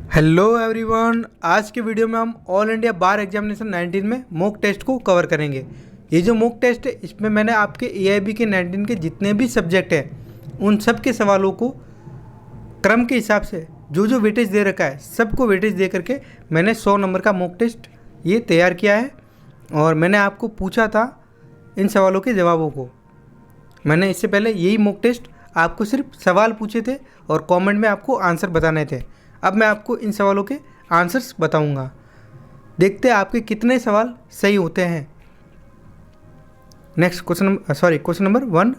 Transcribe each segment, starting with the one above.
Hello everyone, आज के video में हम ऑल इंडिया बार एग्जामिनेशन 19 में मॉक टेस्ट को कवर करेंगे। ये जो मॉक टेस्ट है इसमें मैंने आपके एआईबी के 19 के जितने भी सब्जेक्ट हैं उन सब के सवालों को क्रम के हिसाब से जो जो वेटेज दे रखा है सबको वेटेज दे करके मैंने 100 नंबर का मॉक टेस्ट ये तैयार किया है। और मैंने आपको पूछा था इन सवालों के जवाबों को। मैंने इससे पहले यही मॉक टेस्ट आपको सिर्फ सवाल पूछे थे और कमेंट में आपको आंसर बताने थे। अब मैं आपको इन सवालों के आंसर्स बताऊंगा। देखते हैं आपके कितने सवाल सही होते हैं। Next question number 1।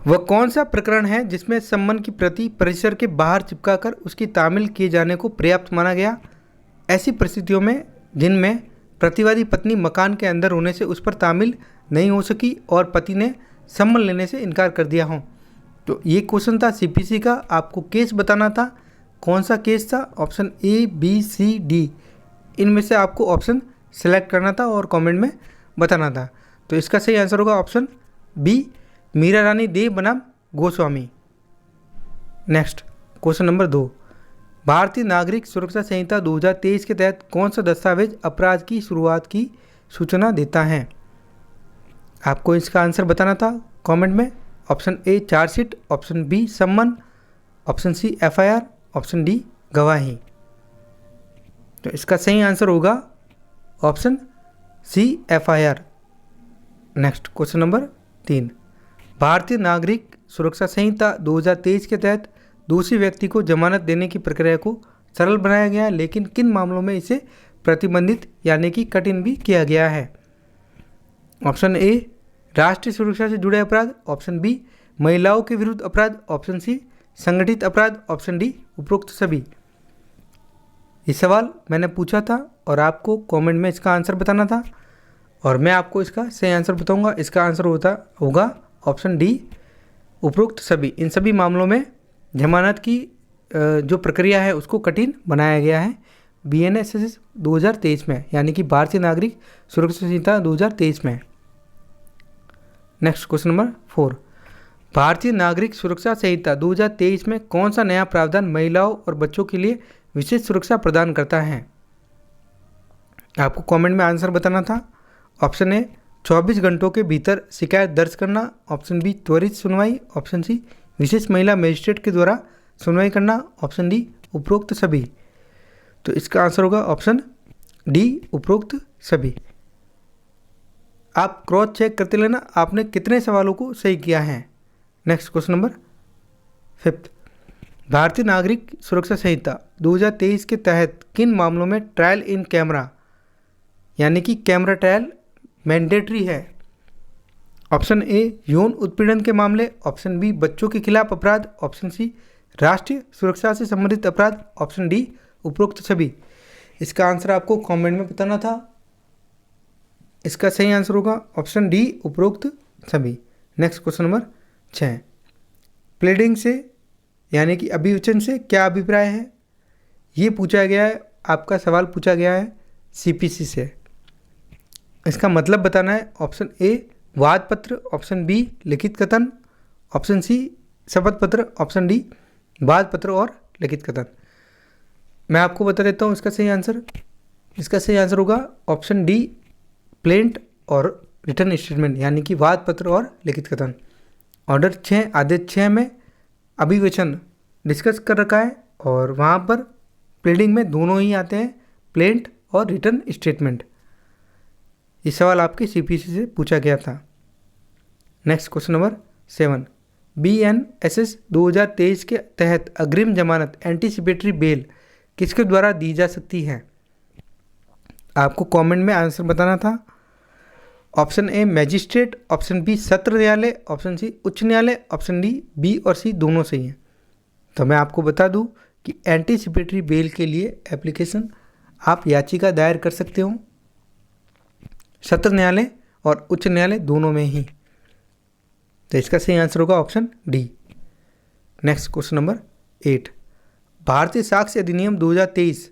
वह कौन सा प्रकरण है जिसमें सम्मन की प्रति परिसर के बाहर चिपकाकर उसकी तामील किए जाने को पर्याप्त माना गया? ऐसी परिस्थितियों में जिनमें प्रतिवादी पत्नी मकान के अंदर होने से उस पर तामील नहीं हो सकी और पति ने सम्मन लेने से इनकार कर दिया हो। तो ये क्वेश्चन था सीपीसी का। आपको केस बताना था। कौन सा केस था? Option A, B, C, D, इनमें से आपको ऑप्शन सेलेक्ट करना था और कमेंट में बताना था। तो इसका सही आंसर होगा ऑप्शन बी, मीरा रानी देव बनाम गोस्वामी। Next question number 2। भारतीय नागरिक सुरक्षा संहिता 2023 के तहत कौन सा दस्तावेज अपराध की शुरुआत की सूचना देता है? आपको इसका आंसर बताना था कमेंट में। Option A chargesheet, option B सम्मन, option C FIR, option D गवाही। तो इसका सही आंसर होगा option C FIR. Next question number 3। भारतीय नागरिक सुरक्षा संहिता 2023 के तहत दोषी व्यक्ति को जमानत देने की प्रक्रिया को सरल बनाया गया, लेकिन किन मामलों में इसे प्रतिबंधित यानी कि कठिन भी किया गया है? ऑप्शन ए राष्ट्रीय सुरक्षा से जुड़े अपराध, ऑप्शन बी महिलाओं के विरुद्ध अपराध, ऑप्शन सी संगठित अपराध, ऑप्शन डी उपरोक्त सभी। ये सवाल मैंने पूछा था और आपको कमेंट में इसका आंसर बताना था और मैं आपको इसका सही आंसर बताऊंगा। इसका आंसर होगा ऑप्शन डी उपरोक्त सभी। इन सभी मामलों में जमानत की जो प्रक्रिया है उसको कठिन बनाया गया है बीएनएसएस 2023 में, यानी कि भारतीय नागरिक सुरक्षा संहिता 2023 में। Next question number 4। भारतीय नागरिक सुरक्षा संहिता 2023 में कौन सा नया प्रावधान महिलाओं और बच्चों के लिए विशेष सुरक्षा प्रदान करता है? आपको कमेंट में आंसर बताना था। ऑप्शन ए 24 घंटों के भीतर शिकायत दर्ज करना, ऑप्शन बी त्वरित सुनवाई, ऑप्शन सी विशेष महिला मजिस्ट्रेट के द्वारा सुनवाई करना, ऑप्शन डी उपरोक्त सभी। तो इसका आंसर होगा ऑप्शन डी उपरोक्त सभी। आप क्रॉस चेक करते लेना आपने कितने सवालों को सही किया है। Next question number 5। भारतीय नागरिक सुरक्षा संहिता 2023 के तहत किन मामलों में ट्रायल इन कैमरा यानी कि कैमरा ट्रायल मैंडेटरी है? ऑप्शन ए यौन उत्पीड़न के मामले, ऑप्शन बी बच्चों के खिलाफ अपराध, ऑप्शन सी राष्ट्रीय सुरक्षा से संबंधित अपराध, ऑप्शन डी उपरोक्त सभी। इसका आंसर आपको कमेंट में बताना था। इसका सही आंसर होगा ऑप्शन डी उपरोक्त सभी। Next question number 6। प्लीडिंग से यानी कि अभिवचन से क्या अभिप्राय है? ये पूछा गया है, आपका सवाल पूछा गया है सीपीसी से। इसका मतलब बताना है। ऑप्शन ए वाद पत्र, ऑप्शन बी लिखित कथन, ऑप्शन सी शपथ पत्र, ऑप्शन डी वाद पत्र और लिखित कथन। मैं आपको बता देता हूँ इसका सही आंसर। इसका सही आंसर होगा ऑप्शन डी प्लेंट और रिटर्न स्टेटमेंट यानी कि वाद पत्र और लिखित कथन। ऑर्डर 6 आदेश 6 में अभिवचन डिस्कस कर रखा है और वहाँ पर प्लीडिंग में दोनों ही आते हैं, प्लेंट और रिटर्न स्टेटमेंट। ये सवाल आपके सीपीसी से पूछा गया था। Next question number 7। बीएनएसएस 2023 के तहत अग्रिम जमानत एंटीसिपेटरी बेल किसके द्वारा दी जा सकती है? आपको कमेंट में आंसर बताना था। Option A magistrate, option B सत्र न्यायालय, ऑप्शन सी उच्च न्यायालय, ऑप्शन डी बी और सी दोनों सही हैं। तो मैं आपको बता दूं कि एंटीसिपेटरी बेल के लिए एप्लीकेशन आप याचिका दायर कर सकते हो सत्र न्यायालय और उच्च न्यायालय दोनों में ही। तो इसका सही आंसर होगा option D. Next question number 8। भारतीय साक्ष्य अधिनियम 2023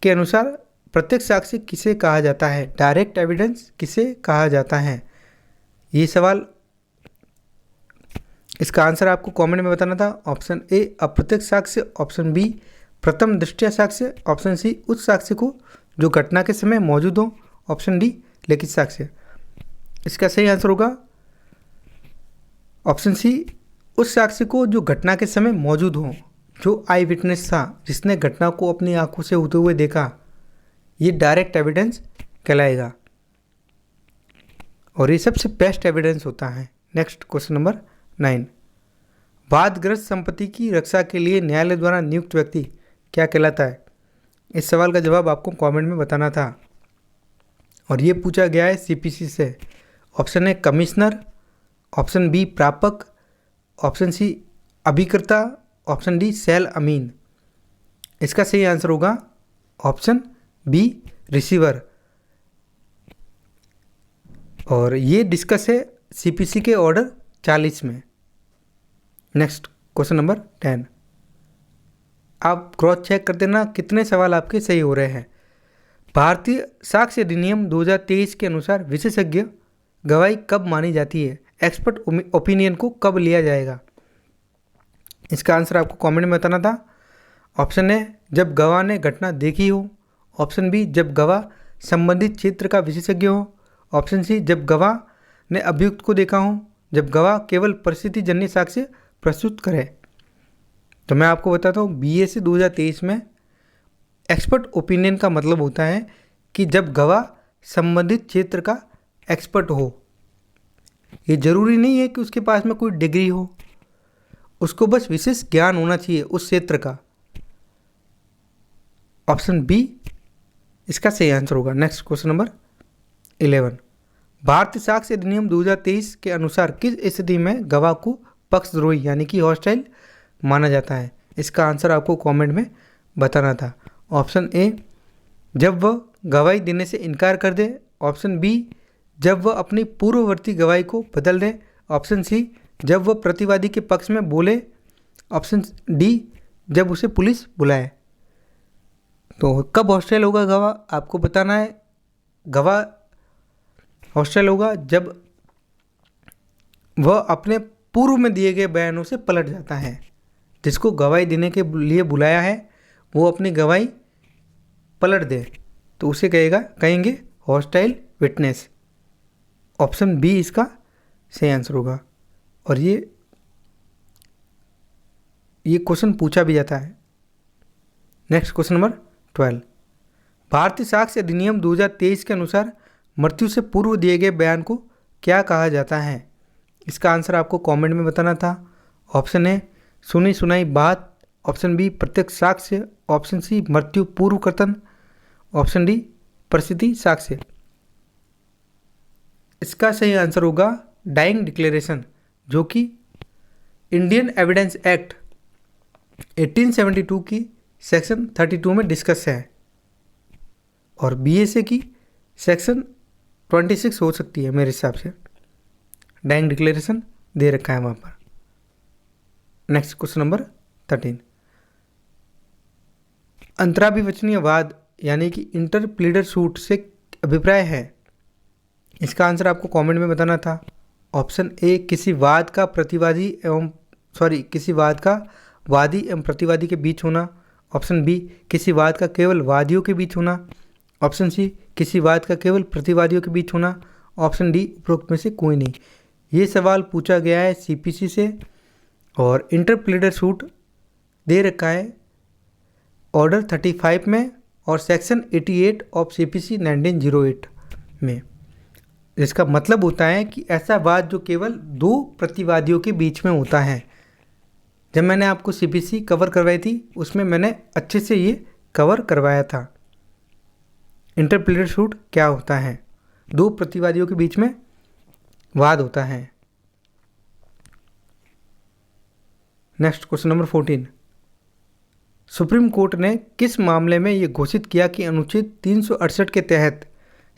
के अनुसार प्रत्यक्ष साक्ष्य किसे कहा जाता है? डायरेक्ट एविडेंस किसे कहा जाता है? ये सवाल इसका आंसर आपको कमेंट में बताना था। ऑप्शन ए अप्रत्यक्ष साक्ष्य, ऑप्शन बी प्रथम दृष्टया साक्ष्य, ऑप्शन सी उस साक्ष्य को जो घटना के समय मौजूद हो, ऑप्शन डी लिखित साक्ष्य। इसका सही आंसर होगा ऑप्शन सी उस साक्ष्य को जो घटना के समय मौजूद हो, जो आई विटनेस था, जिसने घटना को अपनी आंखों से होते हुए देखा, ये डायरेक्ट एविडेंस कहलाएगा और ये सबसे बेस्ट एविडेंस होता है। नेक्स्ट क्वेश्चन नंबर 9, वादग्रस्त संपत्ति की रक्षा के लिए न्यायालय द्वारा नियुक्त व्यक्ति क्या कहलाता है? इस सवाल का जवाब आपको कमेंट में बताना था और ये पूछा गया है सीपीसी से। Option A commissioner, option B प्रापक, ऑप्शन सी अभिकर्ता, ऑप्शन डी सेल अमीन। इसका सही आंसर होगा ऑप्शन बी रिसीवर और ये डिस्कस है सीपीसी के ऑर्डर 40 में। नेक्स्ट क्वेश्चन नंबर 10, आप क्रॉस चेक कर देना कितने सवाल आपके सही हो रहे हैं। भारतीय साक्ष्य अधिनियम 2023 के अनुसार विशेषज्ञ गवाही कब मानी जाती है? एक्सपर्ट ओपिनियन को कब लिया जाएगा? इसका आंसर आपको कमेंट में बताना था। ऑप्शन ए जब गवाह ने घटना देखी हो, ऑप्शन बी जब गवाह संबंधित क्षेत्र का विशेषज्ञ हो, ऑप्शन सी जब गवाह ने अभियुक्त को देखा हो, जब गवाह केवल परिस्थितिजन्य साक्ष्य प्रस्तुत करे। तो मैं आपको बताता हूँ बीएससी 2023 में एक्सपर्ट ओपिनियन का मतलब होता है कि जब गवाह संबंधित क्षेत्र का एक्सपर्ट हो। ये जरूरी नहीं है कि उसके पास में कोई डिग्री हो, उसको बस विशेष ज्ञान होना चाहिए उस क्षेत्र का। ऑप्शन बी इसका सही आंसर होगा। नेक्स्ट क्वेश्चन नंबर 11, भारतीय साक्ष्य अधिनियम 2023 के अनुसार किस स्थिति में गवाह को पक्षद्रोही यानी कि हॉस्टाइल माना जाता है? इसका आंसर आपको कमेंट में बताना था। ऑप्शन ए जब वह गवाही देने से इनकार कर दे, ऑप्शन बी जब वह अपनी पूर्ववर्ती गवाही को बदल दे, ऑप्शन सी जब वह प्रतिवादी के पक्ष में बोले, ऑप्शन डी जब उसे पुलिस बुलाए। तो कब हॉस्टाइल होगा गवाह, आपको बताना है। गवाह हॉस्टाइल होगा जब वह अपने पूर्व में दिए गए बयानों से पलट जाता है। जिसको गवाही देने के लिए बुलाया है वो अपनी गवाही पलट दे तो उसे कहेंगे हॉस्टाइल विटनेस। ऑप्शन बी इसका सही आंसर होगा और ये क्वेश्चन पूछा भी जाता है। नेक्स्ट क्वेश्चन नंबर 12, भारतीय साक्ष्य अधिनियम 2023 के अनुसार मृत्यु से पूर्व दिए गए बयान को क्या कहा जाता है? इसका आंसर आपको कमेंट में बताना था। ऑप्शन ए सुनी सुनाई बात, ऑप्शन बी प्रत्यक्ष साक्ष्य, ऑप्शन सी मृत्यु पूर्व कथन, ऑप्शन डी परिस्थिति साक्ष्य। इसका सही आंसर होगा डाइंग डिक्लेरेशन, जो कि इंडियन एविडेंस एक्ट 1872 की सेक्शन 32 में डिस्कस है और बीएसए की सेक्शन 26 हो सकती है मेरे हिसाब से। डाइंग डिक्लेरेशन दे रखा है वहाँ पर। नेक्स्ट क्वेश्चन नंबर 13, अंतराभिवचनीय वाद यानी कि इंटर प्लीडर सूट से अभिप्राय है? इसका आंसर आपको कमेंट में बताना था। ऑप्शन ए किसी वाद का वादी एवं प्रतिवादी के बीच होना, ऑप्शन बी किसी वाद का केवल वादियों के बीच होना, ऑप्शन सी किसी वाद का केवल प्रतिवादियों के बीच होना, ऑप्शन डी उपरोक्त में से कोई नहीं। ये सवाल पूछा गया है सीपीसी से और इंटर प्लीडर सूट दे रखा है ऑर्डर 35 में और सेक्शन 88 ऑफ सीपीसी 1908 में। जिसका मतलब होता है कि ऐसा वाद जो केवल दो प्रतिवादियों के बीच में होता है। जब मैंने आपको सीपीसी कवर करवाई थी उसमें मैंने अच्छे से ये कवर करवाया था। इंटर प्लीडर सूट क्या होता है? दो प्रतिवादियों के बीच में वाद होता है। Next question number 14, supreme court ने किस मामले में ये घोषित किया कि अनुच्छेद 368 के तहत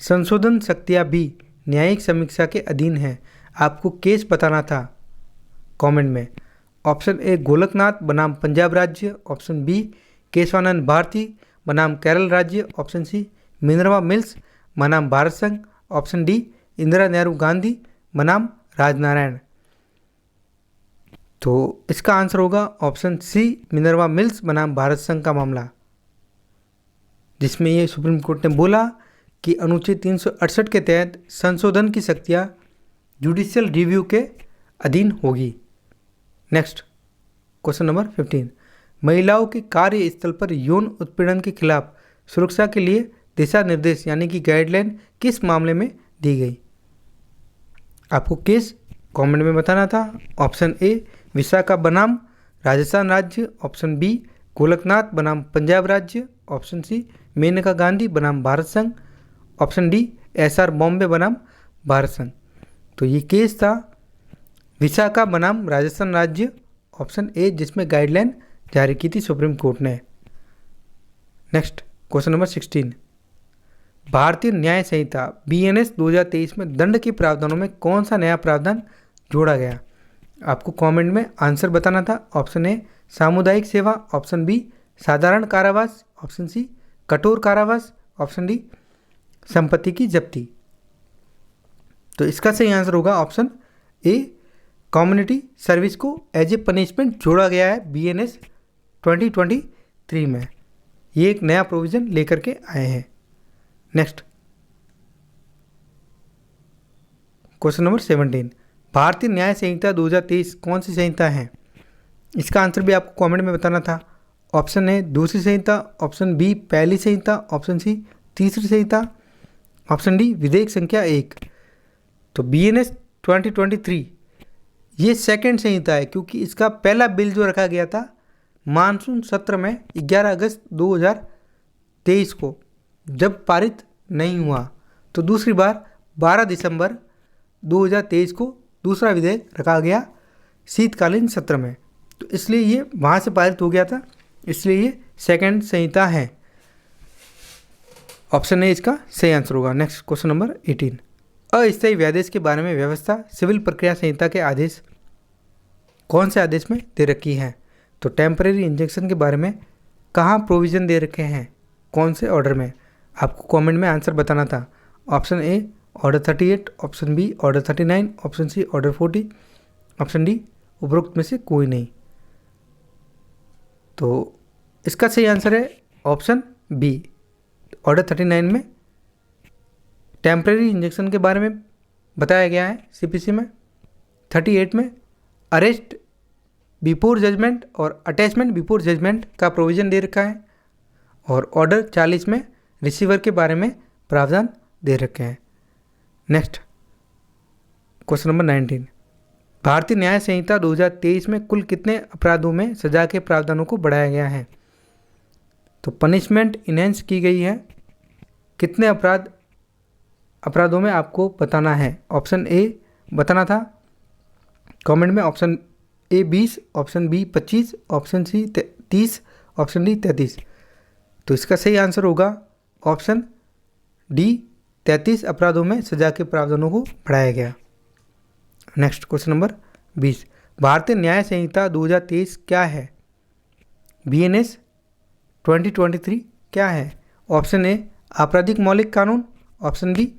संशोधन शक्तियाँ भी न्यायिक समीक्षा के अधीन है? आपको केस बताना था कमेंट में। ऑप्शन ए गोलकनाथ बनाम पंजाब राज्य, ऑप्शन बी केशवानंद भारती बनाम केरल राज्य, ऑप्शन सी मिनर्वा मिल्स बनाम भारत संघ, ऑप्शन डी इंदिरा नेहरू गांधी बनाम राजनारायण। तो इसका आंसर होगा ऑप्शन सी, मिनर्वा मिल्स बनाम भारत संघ का मामला, जिसमें ये सुप्रीम कोर्ट ने बोला कि अनुच्छेद 368 के तहत संशोधन की शक्तियाँ जुडिशियल रिव्यू के अधीन होगी। नेक्स्ट क्वेश्चन नंबर 15, महिलाओं के कार्यस्थल पर यौन उत्पीड़न के खिलाफ सुरक्षा के लिए दिशा निर्देश यानी कि गाइडलाइन किस मामले में दी गई? आपको केस कमेंट में बताना था। ऑप्शन ए विशाखा बनाम राजस्थान राज्य, ऑप्शन बी गोलकनाथ बनाम पंजाब राज्य, ऑप्शन सी मेनका गांधी बनाम भारत संघ, ऑप्शन डी एसआर बॉम्बे बनाम भारत संघ। तो ये केस था विशाखा बनाम राजस्थान राज्य, ऑप्शन ए, जिसमें गाइडलाइन जारी की थी सुप्रीम कोर्ट ने। नेक्स्ट क्वेश्चन नंबर 16, भारतीय न्याय संहिता BNS 2023 में दंड के प्रावधानों में कौन सा नया प्रावधान जोड़ा गया? आपको कमेंट में आंसर बताना था। ऑप्शन ए सामुदायिक सेवा, ऑप्शन बी साधारण कारावास, ऑप्शन सी कठोर कारावास, ऑप्शन डी संपत्ति की जब्ती। तो इसका सही आंसर होगा ऑप्शन ए, कम्युनिटी सर्विस को एज ए पनिशमेंट जोड़ा गया है BNS 2023 में। ये एक नया प्रोविज़न लेकर के आए हैं। नेक्स्ट क्वेश्चन नंबर 17, भारतीय न्याय संहिता 2023 कौन सी संहिता है? इसका आंसर भी आपको कमेंट में बताना था। ऑप्शन ए दूसरी संहिता, ऑप्शन बी पहली संहिता, ऑप्शन सी तीसरी संहिता, ऑप्शन डी विधेयक संख्या 1। तो BNS 2023 ये सेकंड संहिता है, क्योंकि इसका पहला बिल जो रखा गया था मानसून सत्र में 11 अगस्त 2023 को जब पारित नहीं हुआ, तो दूसरी बार 12 दिसंबर 2023 को दूसरा विधेयक रखा गया शीतकालीन सत्र में। तो इसलिए ये वहाँ से पारित हो गया था, इसलिए ये सेकंड संहिता है। ऑप्शन ए इसका सही आंसर होगा। नेक्स्ट क्वेश्चन नंबर 18, अस्थायी व्यादेश के बारे में व्यवस्था सिविल प्रक्रिया संहिता के आदेश कौन से आदेश में दे रखी है? तो टेम्परेरी इंजेक्शन के बारे में कहाँ प्रोविज़न दे रखे हैं, कौन से ऑर्डर में? आपको कमेंट में आंसर बताना था। Option A order 38, option B order 39, option C order 40, option D उपरोक्त में से कोई नहीं। तो इसका सही आंसर है ऑप्शन बी, ऑर्डर 39 में टेम्परेरी इंजेक्शन के बारे में बताया गया है CPC में। 38 में अरेस्ट बिफोर जजमेंट और अटैचमेंट बिफोर जजमेंट का प्रोविज़न दे रखा है, और ऑर्डर 40 में रिसीवर के बारे में प्रावधान दे रखे हैं। नेक्स्ट क्वेश्चन नंबर 19, भारतीय न्याय संहिता 2023 में कुल कितने अपराधों में सजा के प्रावधानों को बढ़ाया गया है? तो पनिशमेंट इनहेंस की गई है। कितने अपराधों में आपको बताना है। ऑप्शन ए बताना था कमेंट में, option A 20, option B 25, option C 30, option D 33। तो इसका सही आंसर होगा ऑप्शन डी, 33 अपराधों में सजा के प्रावधानों को बढ़ाया गया। नेक्स्ट क्वेश्चन नंबर 20, भारतीय न्याय संहिता 2023 क्या है? BNS 2023 क्या है? ऑप्शन ए आपराधिक मौलिक कानून, ऑप्शन बी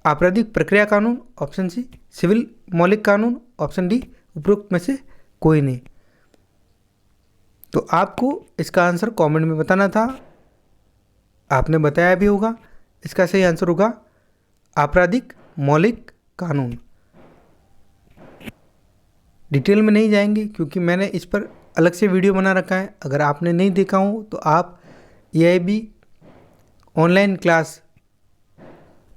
आपराधिक प्रक्रिया कानून, ऑप्शन सी सिविल मौलिक कानून, ऑप्शन डी उपरोक्त में से कोई नहीं। तो आपको इसका आंसर कमेंट में बताना था, आपने बताया भी होगा। इसका सही आंसर होगा आपराधिक मौलिक कानून। डिटेल में नहीं जाएंगे क्योंकि मैंने इस पर अलग से वीडियो बना रखा है। अगर आपने नहीं देखा हो तो आप EIB ऑनलाइन क्लास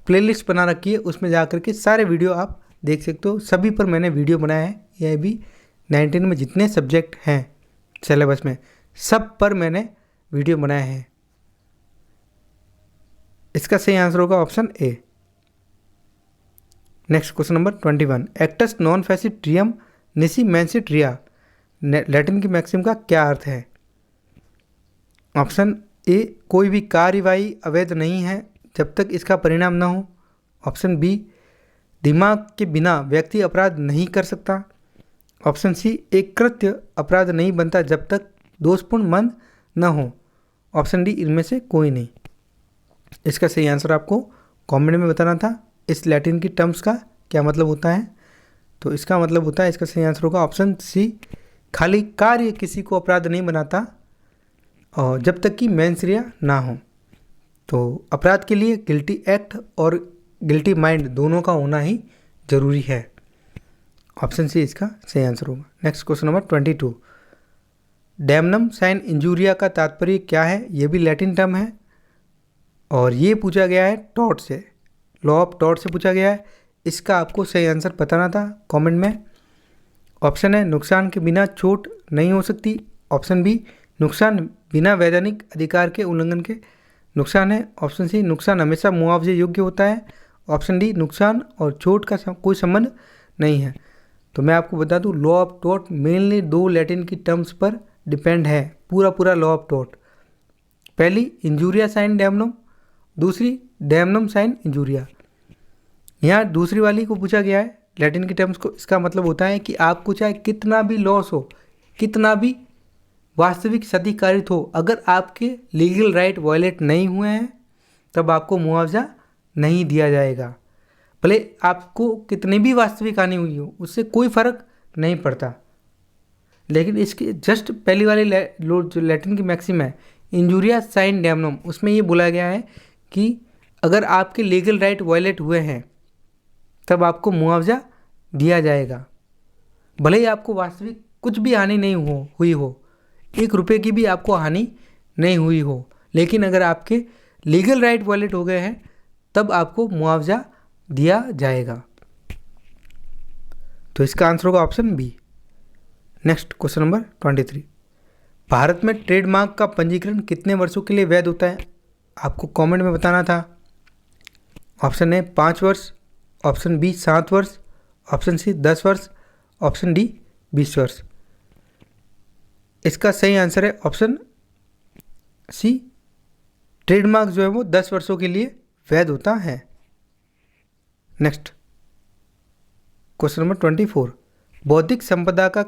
प्लेलिस्ट बना रखी है, उसमें जा कर के सारे वीडियो आप देख सकते हो। सभी पर मैंने वीडियो बनाया है। EIB 19 में जितने सब्जेक्ट हैं सिलेबस में, सब पर मैंने वीडियो बनाया है। इसका सही आंसर होगा option A. Next question number 21, एक्टस नॉन फैसिट ट्रियम निसी मैंसिट रिया लैटिन की मैक्सिम का क्या अर्थ है? ऑप्शन ए कोई भी कार्यवाही अवैध नहीं है जब तक इसका परिणाम न हो, ऑप्शन बी दिमाग के बिना व्यक्ति अपराध नहीं कर सकता, ऑप्शन सी एक कृत्य अपराध नहीं बनता जब तक दोषपूर्ण मन न हो, ऑप्शन डी इनमें से कोई नहीं। इसका सही आंसर आपको कमेंट में बताना था। इस लैटिन की टर्म्स का क्या मतलब होता है। तो इसका मतलब होता है, इसका सही आंसर होगा ऑप्शन सी, खाली कार्य किसी को अपराध नहीं बनाता और जब तक कि मेंसरिया ना हो। तो अपराध के लिए गिल्टी एक्ट और गिल्टी माइंड दोनों का होना ही जरूरी है। ऑप्शन सी इसका सही आंसर होगा। Next question number 22, damnum sine injuria का तात्पर्य क्या है? ये भी लैटिन टर्म है और ये पूछा गया है टॉर्ट से, लॉ ऑफ टॉर्ट से पूछा गया है। इसका आपको सही आंसर बताना था कमेंट में। ऑप्शन है नुकसान के बिना चोट नहीं हो सकती। ऑप्शन बी नुकसान बिना वैधानिक अधिकार के उल्लंघन के नुकसान है। ऑप्शन सी नुकसान हमेशा मुआवजे योग्य होता है। ऑप्शन डी नुकसान और चोट का कोई संबंध नहीं है। तो मैं आपको बता दूं, लॉ ऑफ टॉर्ट मेनली दो लैटिन की टर्म्स पर डिपेंड है, पूरा लॉ ऑफ टॉर्ट। पहली इंजूरिया साइन डैमनम, दूसरी डैमनम साइन इंजूरिया। यहाँ दूसरी वाली को पूछा गया है लैटिन की टर्म्स को। इसका मतलब होता है कि आपको चाहे कितना भी लॉस हो, कितना भी वास्तविक क्षति कारित हो, अगर आपके लीगल राइट वायलेट नहीं हुए हैं तब आपको मुआवजा नहीं दिया जाएगा। भले आपको कितनी भी वास्तविक हानि हुई हो, उससे कोई फर्क नहीं पड़ता। लेकिन इसके जस्ट पहली वाली जो लैटिन की मैक्सिम है इंजूरिया साइन डैमनम, उसमें ये बोला गया है कि अगर आपके लीगल राइट वायलेट हुए हैं तब आपको मुआवजा दिया जाएगा, भले ही आपको वास्तविक कुछ भी हानि नहीं हुई हो, 1 रुपये की भी आपको हानि नहीं हुई हो, लेकिन अगर आपके लीगल राइट वायलेट हो गए हैं तब आपको मुआवजा दिया जाएगा। तो इसका आंसर होगा option B. Next question number 23, Bharat में ट्रेडमार्क का पंजीकरण कितने वर्षों के लिए वैध होता है? आपको कमेंट में बताना था। ऑप्शन ए 5 वर्ष, ऑप्शन बी 7 वर्ष, ऑप्शन सी 10 वर्ष, ऑप्शन डी 20 वर्ष। इसका सही आंसर है ऑप्शन सी, ट्रेडमार्क जो है वो 10 वर्षों के लिए वैध होता है। नेक्स्ट क्वेश्चन नंबर 24, बौद्धिक संपदा का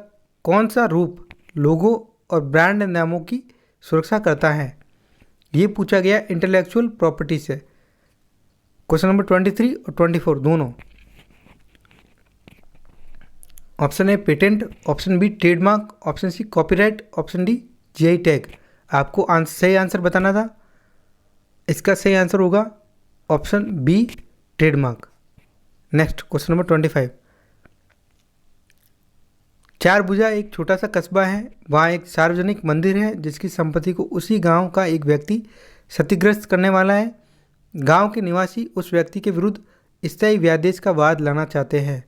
कौन सा रूप लोगो और ब्रांड नामों की सुरक्षा करता है? ये पूछा गया इंटेलेक्चुअल प्रॉपर्टी से। क्वेश्चन नंबर 23 और 24 दोनों। Option A patent, option B trademark, option C copyright, option D GI tag. आपको सही आंसर बताना था। इसका सही आंसर होगा option B trademark. Next question number 25, चारभुजा एक छोटा सा कस्बा है, वहाँ एक सार्वजनिक मंदिर है जिसकी संपत्ति को उसी गांव का एक व्यक्ति क्षतिग्रस्त करने वाला है। गांव के निवासी उस व्यक्ति के विरुद्ध स्थायी व्यादेश का वाद लाना चाहते हैं।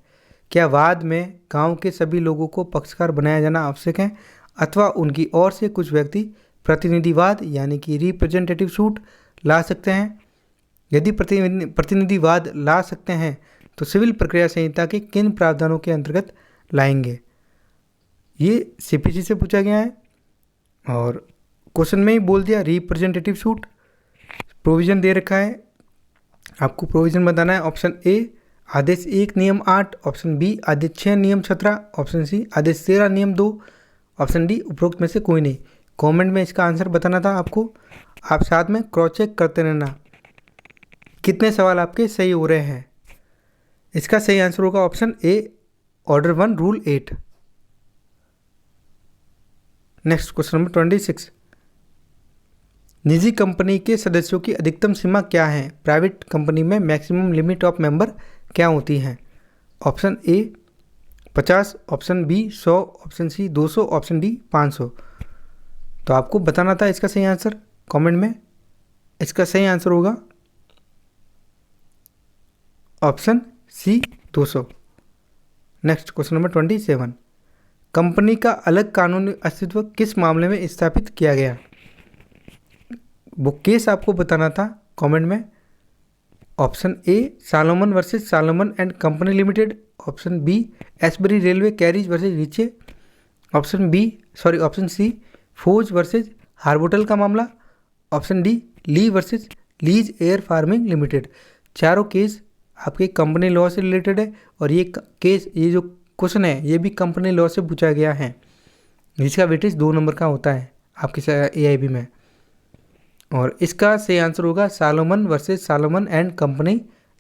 क्या वाद में गांव के सभी लोगों को पक्षकार बनाया जाना आवश्यक है अथवा उनकी ओर से कुछ व्यक्ति प्रतिनिधिवाद यानी कि रिप्रेजेंटेटिव सूट ला सकते हैं? यदि प्रतिनिधिवाद ला सकते हैं तो सिविल प्रक्रिया संहिता के किन प्रावधानों के अंतर्गत लाएंगे? ये सीपीसी से पूछा गया है और क्वेश्चन में ही बोल दिया रिप्रेजेंटेटिव सूट। प्रोविज़न दे रखा है, आपको प्रोविज़न बताना है। ऑप्शन ए आदेश 1 नियम 8, ऑप्शन बी आदेश 6 नियम 17, ऑप्शन सी आदेश 13 नियम 2, ऑप्शन डी उपरोक्त में से कोई नहीं। कमेंट में इसका आंसर बताना था आपको। आप साथ में क्रॉस चेक करते रहना कितने सवाल आपके सही हो रहे हैं। इसका सही आंसर होगा option A order 1 rule 8। Next question number 26, निजी कंपनी के सदस्यों की अधिकतम सीमा क्या है? प्राइवेट कंपनी में मैक्सिमम लिमिट ऑफ मेंबर क्या होती हैं? Option A 50, option B 100, option C 200, option D 500। तो आपको बताना था इसका सही आंसर कमेंट में। इसका सही आंसर होगा option C 200। Next question number 27, company का अलग कानूनी अस्तित्व किस मामले में स्थापित किया गया? वो केस आपको बताना था कमेंट में। Option A Salomon versus Salomon and company limited, option B Ashbury railway carriage versus Riche, option C Foss versus Harbottle का मामला, option D Lee versus Lee's air farming limited. चारों केस आपके company law से related है और ये case, ये जो क्वेश्चन है ये भी कंपनी लॉ से पूछा गया है, जिसका वेटेज 2 नंबर का होता है आपके एआईबी में। और इसका सही आंसर होगा Salomon versus Salomon and company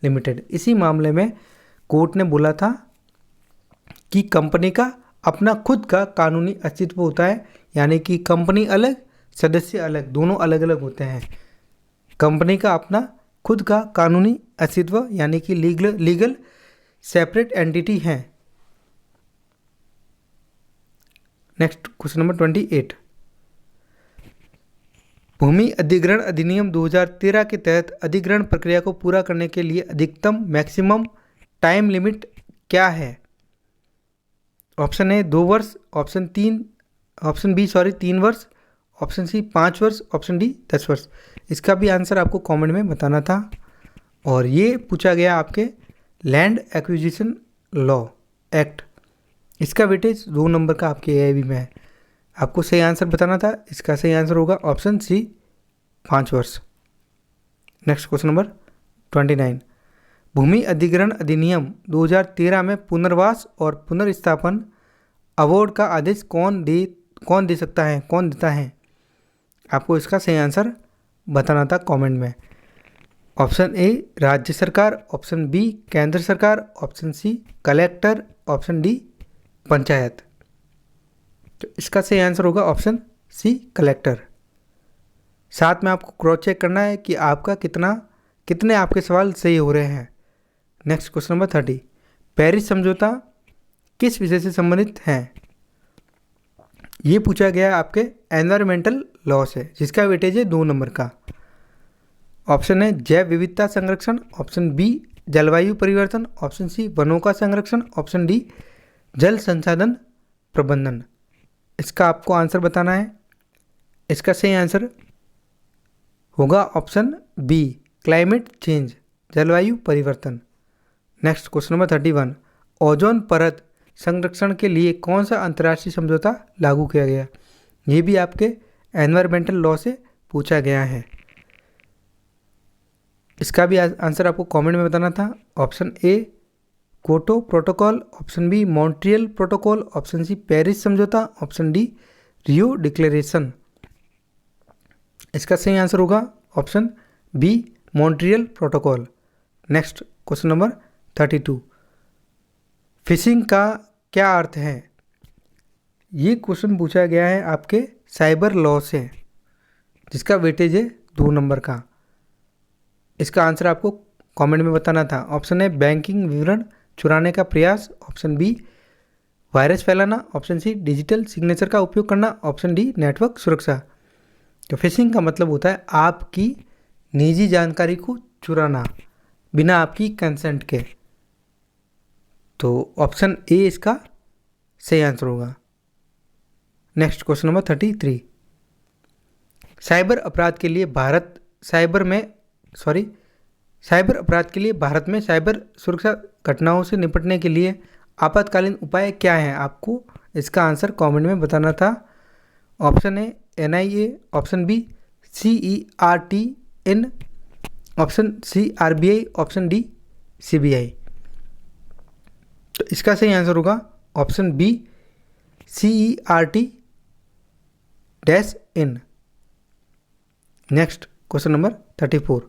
limited. इसी मामले में कोर्ट ने बोला था कि कंपनी का अपना खुद का कानूनी अस्तित्व होता है, यानी कि कंपनी अलग सदस्य अलग, दोनों अलग अलग होते हैं। कंपनी का अपना खुद का कानूनी अस्तित्व यानी कि लीगल सेपरेट एंटिटी है। Next question number 28। भूमि अधिग्रहण अधिनियम 2013 के तहत अधिग्रहण प्रक्रिया को पूरा करने के लिए अधिकतम मैक्सिमम टाइम लिमिट क्या है? ऑप्शन ए 2 वर्ष, ऑप्शन बी 3 वर्ष, ऑप्शन सी 5 वर्ष, ऑप्शन डी 10 वर्ष। इसका भी आंसर आपको कमेंट में बताना था। और ये पूछा गया आपके लैंड एक्विजिशन लॉ एक्ट, इसका वेटेज 2 नंबर का आपके एआईबी में है। आपको सही आंसर बताना था। इसका सही आंसर होगा ऑप्शन सी 5 वर्ष। Next question number 29। भूमि अधिग्रहण अधिनियम 2013 में पुनर्वास और पुनर्स्थापन अवार्ड का आदेश कौन दे सकता है, कौन देता है? आपको इसका सही आंसर बताना था कमेंट में। ऑप्शन ए राज्य सरकार, ऑप्शन बी केंद्र सरकार, option C collector, option D panchayat. तो इसका सही आंसर होगा ऑप्शन सी कलेक्टर। साथ में आपको क्रॉस चेक करना है कि आपका कितने आपके सवाल सही हो रहे हैं। Next question number 30। पेरिस समझौता किस विषय से संबंधित है? ये पूछा गया आपके एनवायरमेंटल लॉ से, जिसका वेटेज है 2 नंबर का। ऑप्शन है जैव विविधता संरक्षण, ऑप्शन बी जलवायु परिवर्तन, ऑप्शन सी वनों का संरक्षण, ऑप्शन डी जल संसाधन प्रबंधन। इसका आपको आंसर बताना है। इसका सही आंसर होगा ऑप्शन बी क्लाइमेट चेंज, जलवायु परिवर्तन। Next question number 31। ओजोन परत संरक्षण के लिए कौन सा अंतर्राष्ट्रीय समझौता लागू किया गया? ये भी आपके एनवायरमेंटल लॉ से पूछा गया है। इसका भी आंसर आपको कमेंट में बताना था। Option A Kyoto protocol, option B Montreal protocol, option C Paris समझौता, ऑप्शन डी रियो डिक्लेरेशन। इसका सही आंसर होगा option B Montreal protocol. Next question number 32। Phishing का क्या अर्थ है? ये क्वेश्चन पूछा गया है आपके साइबर लॉ से, जिसका वेटेज है 2 नंबर का। इसका आंसर आपको कमेंट में बताना था। ऑप्शन है बैंकिंग विवरण चुराने का प्रयास, ऑप्शन बी वायरस फैलाना, ऑप्शन सी डिजिटल सिग्नेचर का उपयोग करना, ऑप्शन डी नेटवर्क सुरक्षा। तो फिशिंग का मतलब होता है आपकी निजी जानकारी को चुराना बिना आपकी कंसेंट के। तो ऑप्शन ए इसका सही आंसर होगा। Next question number 33। साइबर अपराध के लिए भारत में साइबर सुरक्षा घटनाओं से निपटने के लिए आपातकालीन उपाय क्या हैं? आपको इसका आंसर कमेंट में बताना था। Option A NIA, option B CERTN, option C RBI, option D CBI। तो इसका सही आंसर होगा option B CERT-N। Next question number 34।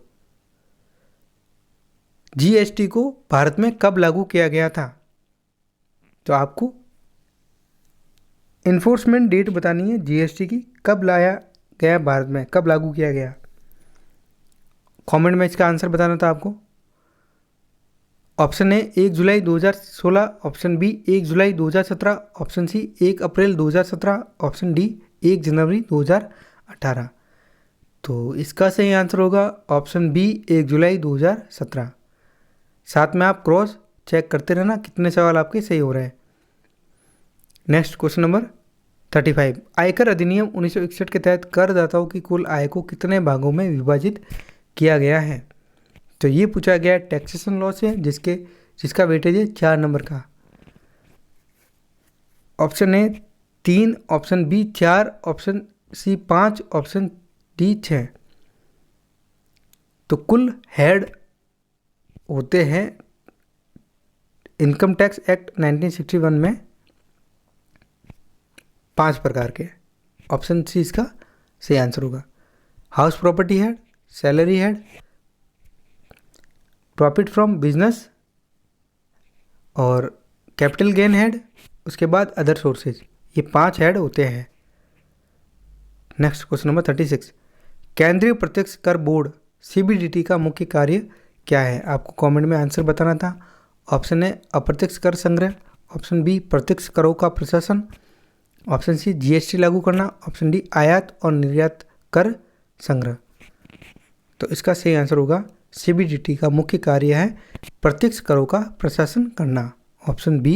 GST को भारत में कब लागू किया गया था? तो आपको इन्फोर्समेंट डेट बतानी है GST की, कब लाया गया भारत में, कब लागू किया गया। कमेंट में इसका आंसर बताना था आपको। ऑप्शन ए 1 जुलाई 2016, ऑप्शन बी 1 जुलाई 2017, ऑप्शन सी 1 अप्रैल 2017, ऑप्शन डी 1 जनवरी 2018। तो इसका सही आंसर होगा ऑप्शन बी 1 जुलाई 2017। साथ में आप क्रॉस चेक करते रहना कितने सवाल आपके सही हो रहे हैं। Next question number 35। आयकर अधिनियम 1961 के तहत करदाताओं की कुल आय को कितने भागों में विभाजित किया गया है? तो ये पूछा गया टैक्सेशन लॉ से, जिसका वेटेज है 4 नंबर का। Option A 3, option B 4, option C 5, option D 6। तो कुल हेड होते हैं इनकम टैक्स एक्ट 1961 में 5 प्रकार के। ऑप्शन सी इसका सही आंसर होगा। House property head, salary head, profit from business और कैपिटल गेन हेड, उसके बाद अदर सोर्सेज, ये 5 हेड होते हैं। नेक्स्ट क्वेश्चन नंबर 36, केंद्रीय प्रत्यक्ष कर बोर्ड CBDT का मुख्य कार्य क्या है? आपको कमेंट में आंसर बताना था। ऑप्शन ए अप्रत्यक्ष कर संग्रह, ऑप्शन बी प्रत्यक्ष करों का प्रशासन, ऑप्शन सी GST लागू करना, ऑप्शन डी आयात और निर्यात कर संग्रह। तो इसका सही आंसर होगा CBDT का मुख्य कार्य है प्रत्यक्ष करों का प्रशासन करना, ऑप्शन बी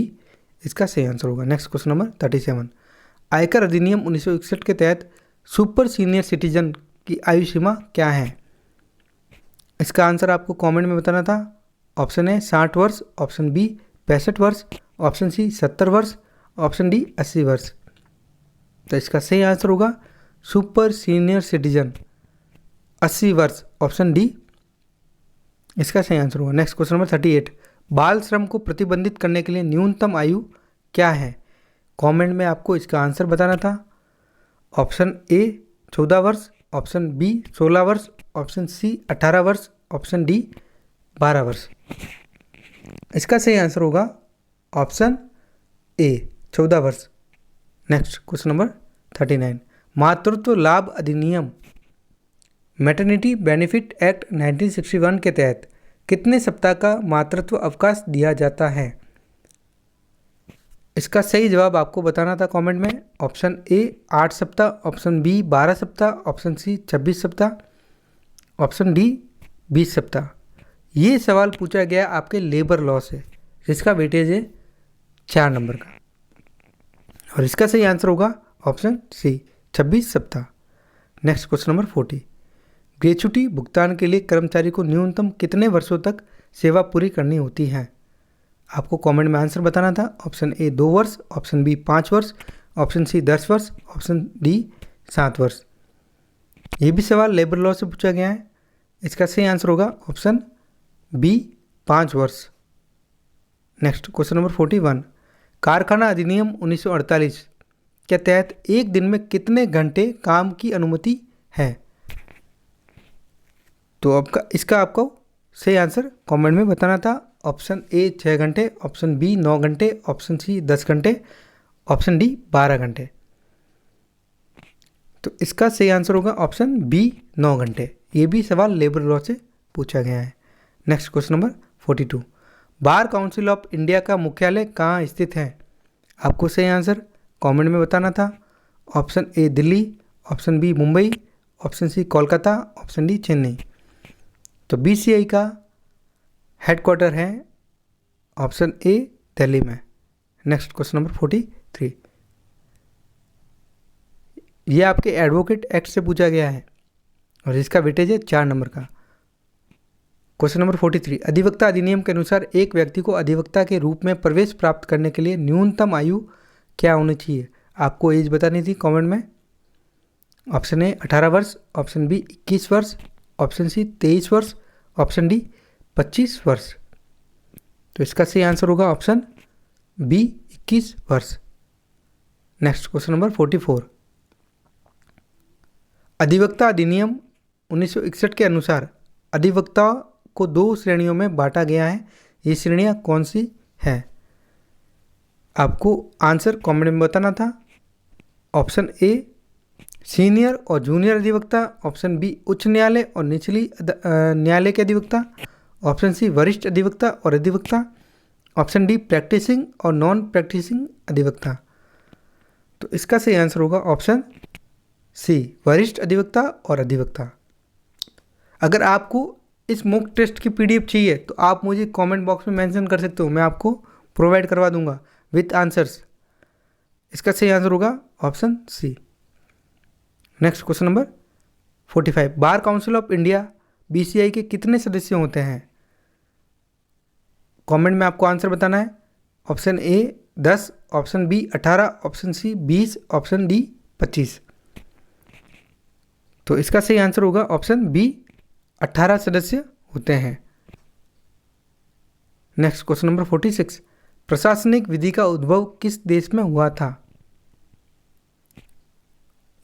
इसका सही आंसर होगा। नेक्स्ट क्वेश्चन नंबर 37, आयकर अधिनियम 1961 के तहत सुपर सीनियर सिटीजन की आयु सीमा क्या है? इसका आंसर आपको कमेंट में बताना था। ऑप्शन ए 60 वर्ष, ऑप्शन बी 65 वर्ष, ऑप्शन सी 70 वर्ष, ऑप्शन डी 80 वर्ष। तो इसका सही आंसर होगा सुपर सीनियर सिटीजन 80 वर्ष, ऑप्शन डी इसका सही आंसर होगा। नेक्स्ट क्वेश्चन नंबर 38, बाल श्रम को प्रतिबंधित करने के लिए न्यूनतम आयु क्या है? कमेंट में आपको इसका आंसर बताना था। ऑप्शन ए 14 वर्ष, ऑप्शन बी 16 वर्ष, ऑप्शन सी 18 वर्ष, ऑप्शन डी 12 वर्ष। इसका सही आंसर होगा ऑप्शन ए 14 वर्ष। नेक्स्ट क्वेश्चन नंबर 39, मातृत्व लाभ अधिनियम मैटरनिटी बेनिफिट एक्ट 1961 के तहत कितने सप्ताह का मातृत्व अवकाश दिया जाता है? इसका सही जवाब आपको बताना था कमेंट में। ऑप्शन ए 8 सप्ताह, ऑप्शन बी 12 सप्ताह, ऑप्शन सी 26 सप्ताह, ऑप्शन डी 20 सप्ताह। ये सवाल पूछा गया आपके लेबर लॉ से, जिसका वेटेज है 4 नंबर का, और इसका सही आंसर होगा ऑप्शन सी 26 सप्ताह। नेक्स्ट क्वेश्चन नंबर 40, ग्रेच्युटी भुगतान के लिए कर्मचारी को न्यूनतम कितने वर्षों तक सेवा पूरी करनी होती है? आपको कमेंट में आंसर बताना था। ऑप्शन ए 2 वर्ष, ऑप्शन बी 5 वर्ष, ऑप्शन सी 10 वर्ष, ऑप्शन डी 7 वर्ष। ये भी सवाल लेबर लॉ से पूछा गया है। इसका सही आंसर होगा ऑप्शन बी 5 वर्ष। नेक्स्ट क्वेश्चन नंबर 41, कारखाना अधिनियम 1948 के तहत एक दिन में कितने घंटे काम की अनुमति है? तो इसका आपको सही आंसर कमेंट में बताना था। ऑप्शन ए 6 घंटे, ऑप्शन बी 9 घंटे, ऑप्शन सी 10 घंटे, ऑप्शन डी 12 घंटे। तो इसका सही आंसर होगा ऑप्शन बी 9 घंटे। ये भी सवाल लेबर लॉ से पूछा गया है। Next question number 42, bar council of India का मुख्यालय कहाँ स्थित है? आपको सही आंसर कमेंट में बताना था। Option A Delhi, option B Mumbai, option C Kolkata, option D Chennai. तो BCI का हेडक्वार्टर है ऑप्शन ए दिल्ली में। नेक्स्ट क्वेश्चन नंबर 43, ये आपके एडवोकेट एक्ट से पूछा गया है और इसका वेटेज है 4 नंबर का। क्वेश्चन नंबर 43, अधिवक्ता अधिनियम के अनुसार एक व्यक्ति को अधिवक्ता के रूप में प्रवेश प्राप्त करने के लिए न्यूनतम आयु क्या होनी चाहिए? आपको एज बतानी थी कमेंट में। ऑप्शन ए 18 वर्ष, ऑप्शन बी 21 वर्ष, ऑप्शन सी 23 वर्ष, ऑप्शन डी 25 वर्ष। तो इसका सही आंसर होगा ऑप्शन बी 21 वर्ष। नेक्स्ट क्वेश्चन नंबर 44, अधिवक्ता अधिनियम 1961 के अनुसार अधिवक्ता को 2 श्रेणियों में बांटा गया है। ये श्रेणियाँ कौन सी हैं? आपको आंसर कमेंट में बताना था। ऑप्शन ए सीनियर और जूनियर अधिवक्ता, ऑप्शन बी उच्च न्यायालय और निचली न्यायालय के अधिवक्ता, ऑप्शन सी वरिष्ठ अधिवक्ता और अधिवक्ता, ऑप्शन डी प्रैक्टिसिंग और नॉन प्रैक्टिसिंग अधिवक्ता। तो इसका सही आंसर होगा ऑप्शन सी वरिष्ठ अधिवक्ता और अधिवक्ता। अगर आपको इस मॉक टेस्ट की PDF चाहिए तो आप मुझे कमेंट बॉक्स में मेंशन कर सकते हो, मैं आपको प्रोवाइड करवा दूंगा विथ आंसर्स। इसका सही आंसर होगा option C. Next question number 45, bar council of India BCI के कितने सदस्य होते हैं? कमेंट में आपको आंसर बताना है। Option A 10, option B 18, option C 20, option D 25। तो इसका सही आंसर होगा ऑप्शन बी 18 सदस्य होते हैं। नेक्स्ट क्वेश्चन नंबर 46, प्रशासनिक विधि का उद्भव किस देश में हुआ था?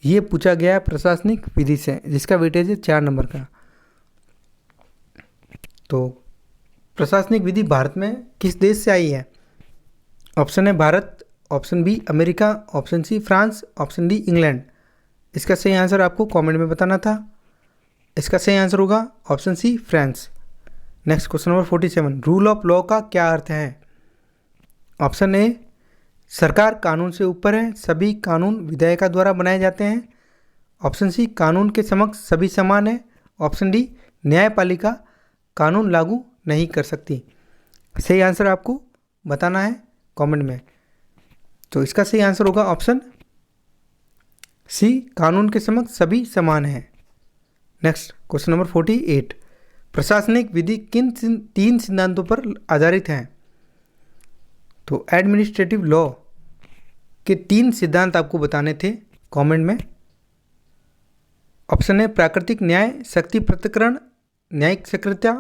ये पूछा गया है प्रशासनिक विधि से, जिसका वेटेज है 4 नंबर का। तो प्रशासनिक विधि भारत में किस देश से आई है? ऑप्शन है Bharat, option B America, option C France, option D England. इसका सही आंसर आपको कमेंट में बताना था। इसका सही आंसर होगा option C France. Next question number 47, rule of law का क्या अर्थ है? ऑप्शन ए सरकार कानून से ऊपर है, सभी कानून विधायिका द्वारा बनाए जाते हैं। ऑप्शन सी कानून के समक्ष सभी समान है। ऑप्शन डी न्यायपालिका कानून लागू नहीं कर सकती। सही आंसर आपको बताना है कमेंट में। तो इसका सही आंसर होगा ऑप्शन सी कानून के समक्ष सभी समान है। नेक्स्ट क्वेश्चन नंबर 48, प्रशासनिक विधि किन 3 सिद्धांतों पर आधारित है? तो एडमिनिस्ट्रेटिव लॉ के 3 सिद्धांत आपको बताने थे कमेंट में। ऑप्शन है प्राकृतिक न्याय, शक्ति पृथक्करण, न्यायिक सक्रियता।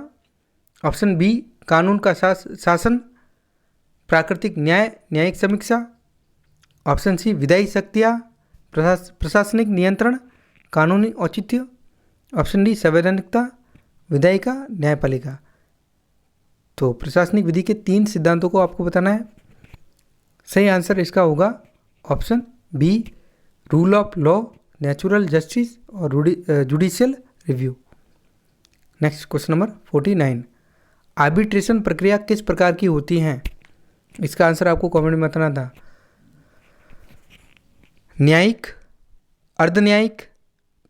ऑप्शन बी कानून का शासन, प्राकृतिक न्याय, न्यायिक समीक्षा। ऑप्शन सी विधायी शक्तियाँ, प्रशासनिक नियंत्रण, कानूनी औचित्य। ऑप्शन डी संवैधानिकता, विधायिका, न्यायपालिका। तो प्रशासनिक विधि के 3 सिद्धांतों को आपको बताना है। सही आंसर इसका होगा option B rule of law, natural justice और judicial review. Next question number 49, arbitration प्रक्रिया किस प्रकार की होती है? इसका आंसर आपको कमेंट में बताना था। न्यायिक, अर्धन्यायिक,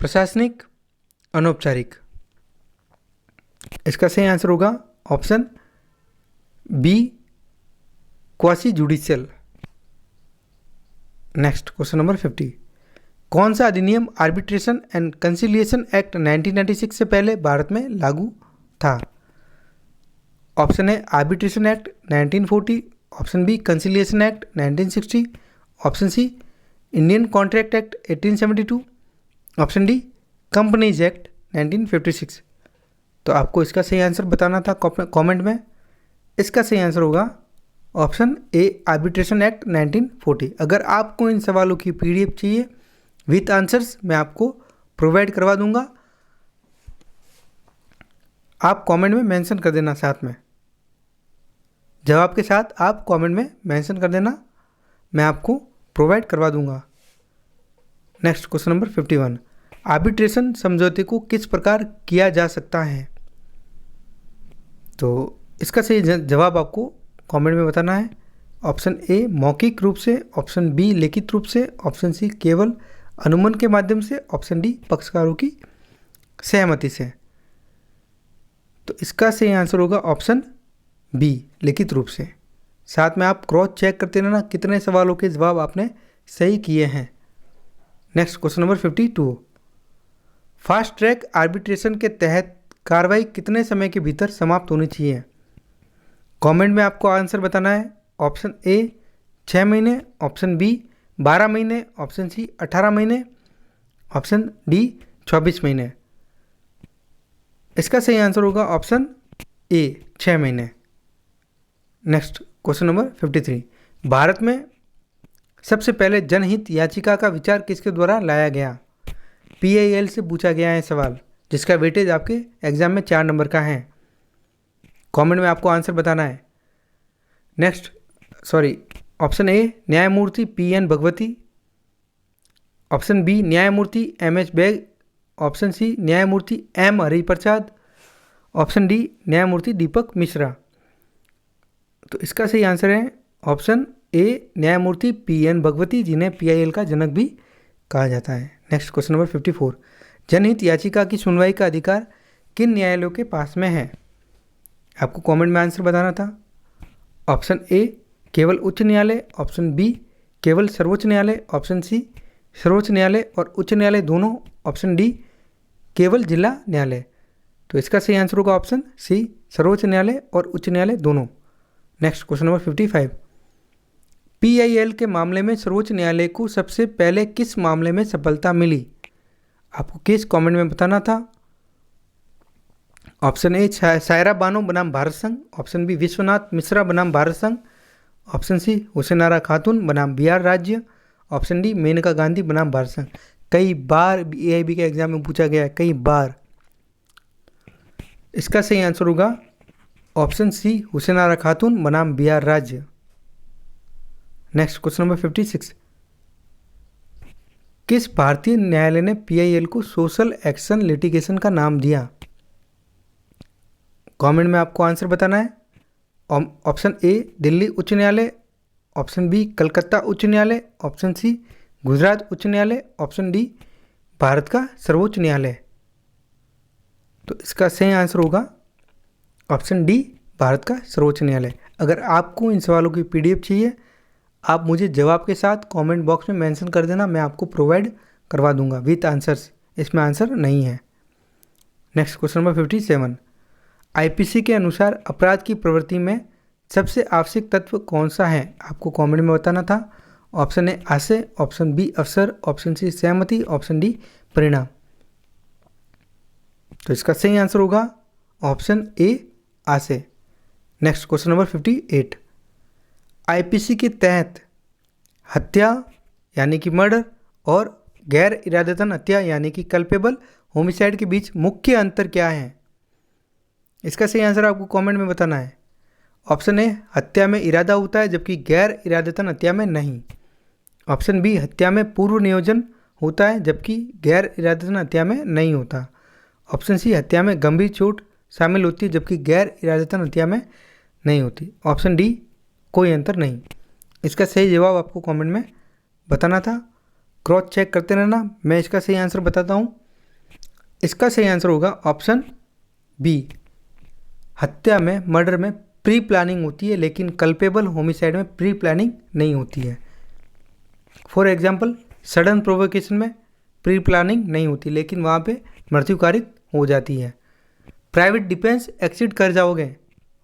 प्रशासनिक, अनौपचारिक। इसका सही आंसर होगा option B quasi judicial. Next question number 50, कौन सा अधिनियम आर्बिट्रेशन एंड कंसिलिएशन एक्ट 1996 से पहले भारत में लागू था? ऑप्शन है arbitration act 1940, option B conciliation act 1960, option C Indian contract act 1872, option D companies act 1956। तो आपको इसका सही आंसर बताना था कमेंट में। इसका सही आंसर होगा ऑप्शन ए आर्बिट्रेशन एक्ट 1940। अगर आपको इन सवालों की पीडीएफ चाहिए विथ आंसर्स मैं आपको प्रोवाइड करवा दूंगा। आप कमेंट में मेंशन कर देना, साथ में जवाब के साथ आप कमेंट में मेंशन कर देना, मैं आपको प्रोवाइड करवा दूंगा। नेक्स्ट क्वेश्चन नंबर 51, आर्बिट्रेशन समझौते को किस प्रकार किया जा सकता है? तो इसका सही जवाब आपको कमेंट में बताना है। ऑप्शन ए मौखिक रूप से, ऑप्शन बी लिखित रूप से, ऑप्शन सी केवल अनुमान के माध्यम से, ऑप्शन डी पक्षकारों की सहमति से। तो इसका सही आंसर होगा ऑप्शन बी लिखित रूप से। साथ में आप क्रॉस चेक करते रहना कितने सवालों के जवाब आपने सही किए हैं। Next question number 52, fast track arbitration के तहत कार्रवाई कितने समय के भीतर समाप्त होनी चाहिए? कमेंट में आपको आंसर बताना है। ऑप्शन ए 6 महीने, ऑप्शन बी 12 महीने, ऑप्शन सी 18 महीने, ऑप्शन डी 24 महीने। इसका सही आंसर होगा ऑप्शन ए 6 महीने। नेक्स्ट क्वेश्चन नंबर 53, भारत में सबसे पहले जनहित याचिका का विचार किसके द्वारा लाया गया? PIL से पूछा गया है सवाल, जिसका वेटेज आपके एग्जाम में 4 नंबर का है। कमेंट में आपको आंसर बताना है। ऑप्शन ए न्यायमूर्ति PN भगवती, ऑप्शन बी न्यायमूर्ति MS बेग, ऑप्शन सी न्यायमूर्ति M हरिप्रसाद, ऑप्शन डी न्यायमूर्ति दीपक मिश्रा। तो इसका सही आंसर है ऑप्शन ए न्यायमूर्ति PN भगवती, जिन्हें PIL का जनक भी कहा जाता है। नेक्स्ट क्वेश्चन नंबर 54, जनहित याचिका की सुनवाई का अधिकार किन न्यायालयों के पास में है? आपको कमेंट में आंसर बताना था। ऑप्शन ए केवल उच्च न्यायालय, ऑप्शन बी केवल सर्वोच्च न्यायालय, ऑप्शन सी सर्वोच्च न्यायालय और उच्च न्यायालय दोनों, ऑप्शन डी केवल जिला न्यायालय। तो इसका सही आंसर होगा ऑप्शन सी सर्वोच्च न्यायालय और उच्च न्यायालय दोनों। नेक्स्ट क्वेश्चन नंबर 55, PIL के मामले में सर्वोच्च न्यायालय को सबसे पहले किस मामले में सफलता मिली? आपको केस कमेंट में बताना था। ऑप्शन ए सायरा बानो बनाम भारत संघ, ऑप्शन बी विश्वनाथ मिश्रा बनाम भारत संघ, ऑप्शन सी हुसैनारा खातून बनाम बिहार राज्य, ऑप्शन डी मेनका गांधी बनाम भारत संघ। कई बार AIB के एग्जाम में पूछा गया है, कई बार। इसका सही आंसर होगा ऑप्शन सी हुसैनारा खातून बनाम बिहार राज्य। नेक्स्ट क्वेश्चन नंबर 56, किस भारतीय न्यायालय ने पीआईएल को सोशल एक्शन लिटिगेशन का नाम दिया? कमेंट में आपको आंसर बताना है। ऑप्शन ए दिल्ली उच्च न्यायालय, ऑप्शन बी कलकत्ता उच्च न्यायालय, ऑप्शन सी गुजरात उच्च न्यायालय, ऑप्शन डी भारत का सर्वोच्च न्यायालय। तो इसका सही आंसर होगा ऑप्शन डी भारत का सर्वोच्च न्यायालय। अगर आपको इन सवालों की पीडीएफ चाहिए, आप मुझे जवाब के साथ कमेंट बॉक्स में मेंशन कर देना, मैं आपको प्रोवाइड करवा दूंगा विथ आंसर्स। इसमें आंसर नहीं है। नेक्स्ट क्वेश्चन नंबर 57, आईपीसी के अनुसार अपराध की प्रवृत्ति में सबसे आवश्यक तत्व कौन सा है? आपको कमेंट में बताना था। ऑप्शन ए आशय, ऑप्शन बी अवसर, ऑप्शन सी सहमति, ऑप्शन डी परिणाम। तो इसका सही आंसर होगा ऑप्शन ए आशय। नेक्स्ट क्वेश्चन नंबर 58, आईपीसी के तहत हत्या यानी कि मर्डर और गैर इरादतन हत्या यानी कि कल्पेबल होमिसाइड के बीच मुख्य अंतर क्या है? इसका सही आंसर आपको कमेंट में बताना है। ऑप्शन ए हत्या में इरादा होता है जबकि गैर इरादतन हत्या में नहीं। ऑप्शन बी हत्या में पूर्व नियोजन होता है जबकि गैर इरादतन हत्या में नहीं होता। ऑप्शन सी हत्या में गंभीर चोट शामिल होती है जबकि गैर इरादतन हत्या में नहीं होती। ऑप्शन डी कोई अंतर नहीं। इसका सही जवाब आपको कमेंट में बताना था। क्रॉस चेक करते रहना, मैं इसका सही आंसर बताता हूँ। इसका सही आंसर होगा ऑप्शन बी, हत्या में मर्डर में प्री प्लानिंग होती है लेकिन कल्पेबल होमिसाइड में प्री प्लानिंग नहीं होती है। फॉर एग्जांपल सडन प्रोवोकेशन में प्री प्लानिंग नहीं होती लेकिन वहाँ पे मृत्यु कारित हो जाती है। प्राइवेट डिफेंस एक्सीड कर जाओगे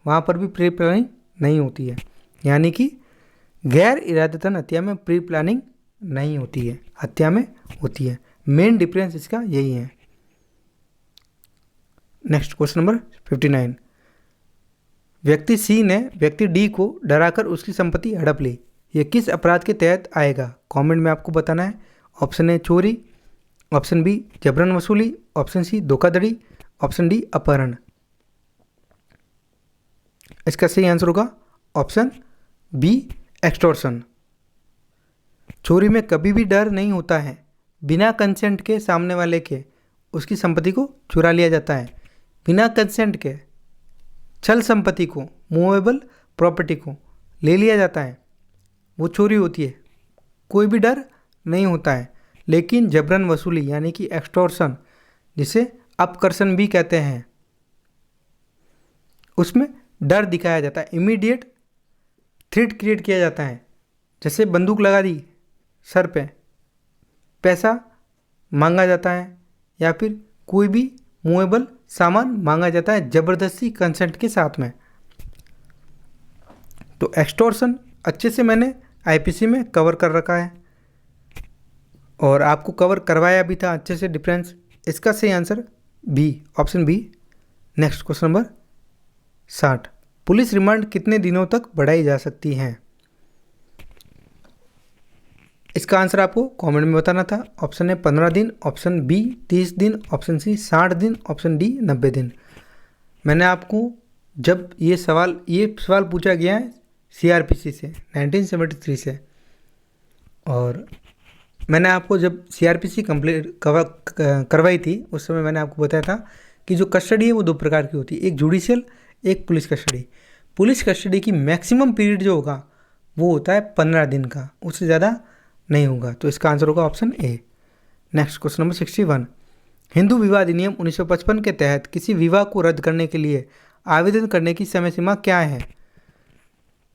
वहाँ पर भी प्री प्लानिंग नहीं होती है, यानी कि गैर इरादतन हत्या में प्री प्लानिंग नहीं होती है, हत्या में होती है। मेन डिफरेंस इसका यही है। नेक्स्ट क्वेश्चन नंबर 59, व्यक्ति सी ने व्यक्ति डी को डराकर उसकी संपत्ति हड़प ली, ये किस अपराध के तहत आएगा? कमेंट में आपको बताना है। ऑप्शन ए चोरी, ऑप्शन बी जबरन वसूली, ऑप्शन सी धोखाधड़ी, ऑप्शन डी अपहरण। इसका सही आंसर होगा ऑप्शन बी एक्सटॉर्शन। चोरी में कभी भी डर नहीं होता है, बिना कंसेंट के सामने वाले के उसकी संपत्ति को चुरा लिया जाता है। बिना कंसेंट के चल संपत्ति को, मूवेबल प्रॉपर्टी को ले लिया जाता है, वो चोरी होती है, कोई भी डर नहीं होता है। लेकिन जबरन वसूली यानी कि एक्सटॉर्शन, जिसे अपकर्षण भी कहते हैं, उसमें डर दिखाया जाता है, इमीडिएट थ्रेट क्रिएट किया जाता है। जैसे बंदूक लगा दी सर पे, पैसा मांगा जाता है या फिर कोई भी मूवेबल सामान मांगा जाता है ज़बरदस्ती कंसेंट के साथ में। तो एक्सटॉर्शन अच्छे से मैंने आईपीसी में कवर कर रखा है और आपको कवर करवाया भी था अच्छे से डिफरेंस। इसका सही answer B, option B. Next question number 60, police remand कितने दिनों तक बढ़ाई जा सकती है? इसका आंसर आपको कमेंट में बताना था। ऑप्शन ए 15 दिन, ऑप्शन बी 30 दिन, ऑप्शन सी 60 दिन, ऑप्शन डी 90 दिन। मैंने आपको जब ये सवाल पूछा गया है सीआरपीसी से 1973 से, और मैंने आपको जब सीआरपीसी करवाई थी उस समय मैंने आपको बताया था कि जो कस्टडी है वो दो प्रकार की होती है, एक जुडिशियल, एक पुलिस कस्टडी। पुलिस कस्टडी की मैक्सिमम पीरियड जो होगा वो होता है 15 दिन का, उससे ज़्यादा नहीं होगा। तो इसका आंसर होगा option A. Next question number 61, Hindu विवाह अधिनियम 1955 के तहत किसी विवाह को रद्द करने के लिए आवेदन करने की समय सीमा क्या है?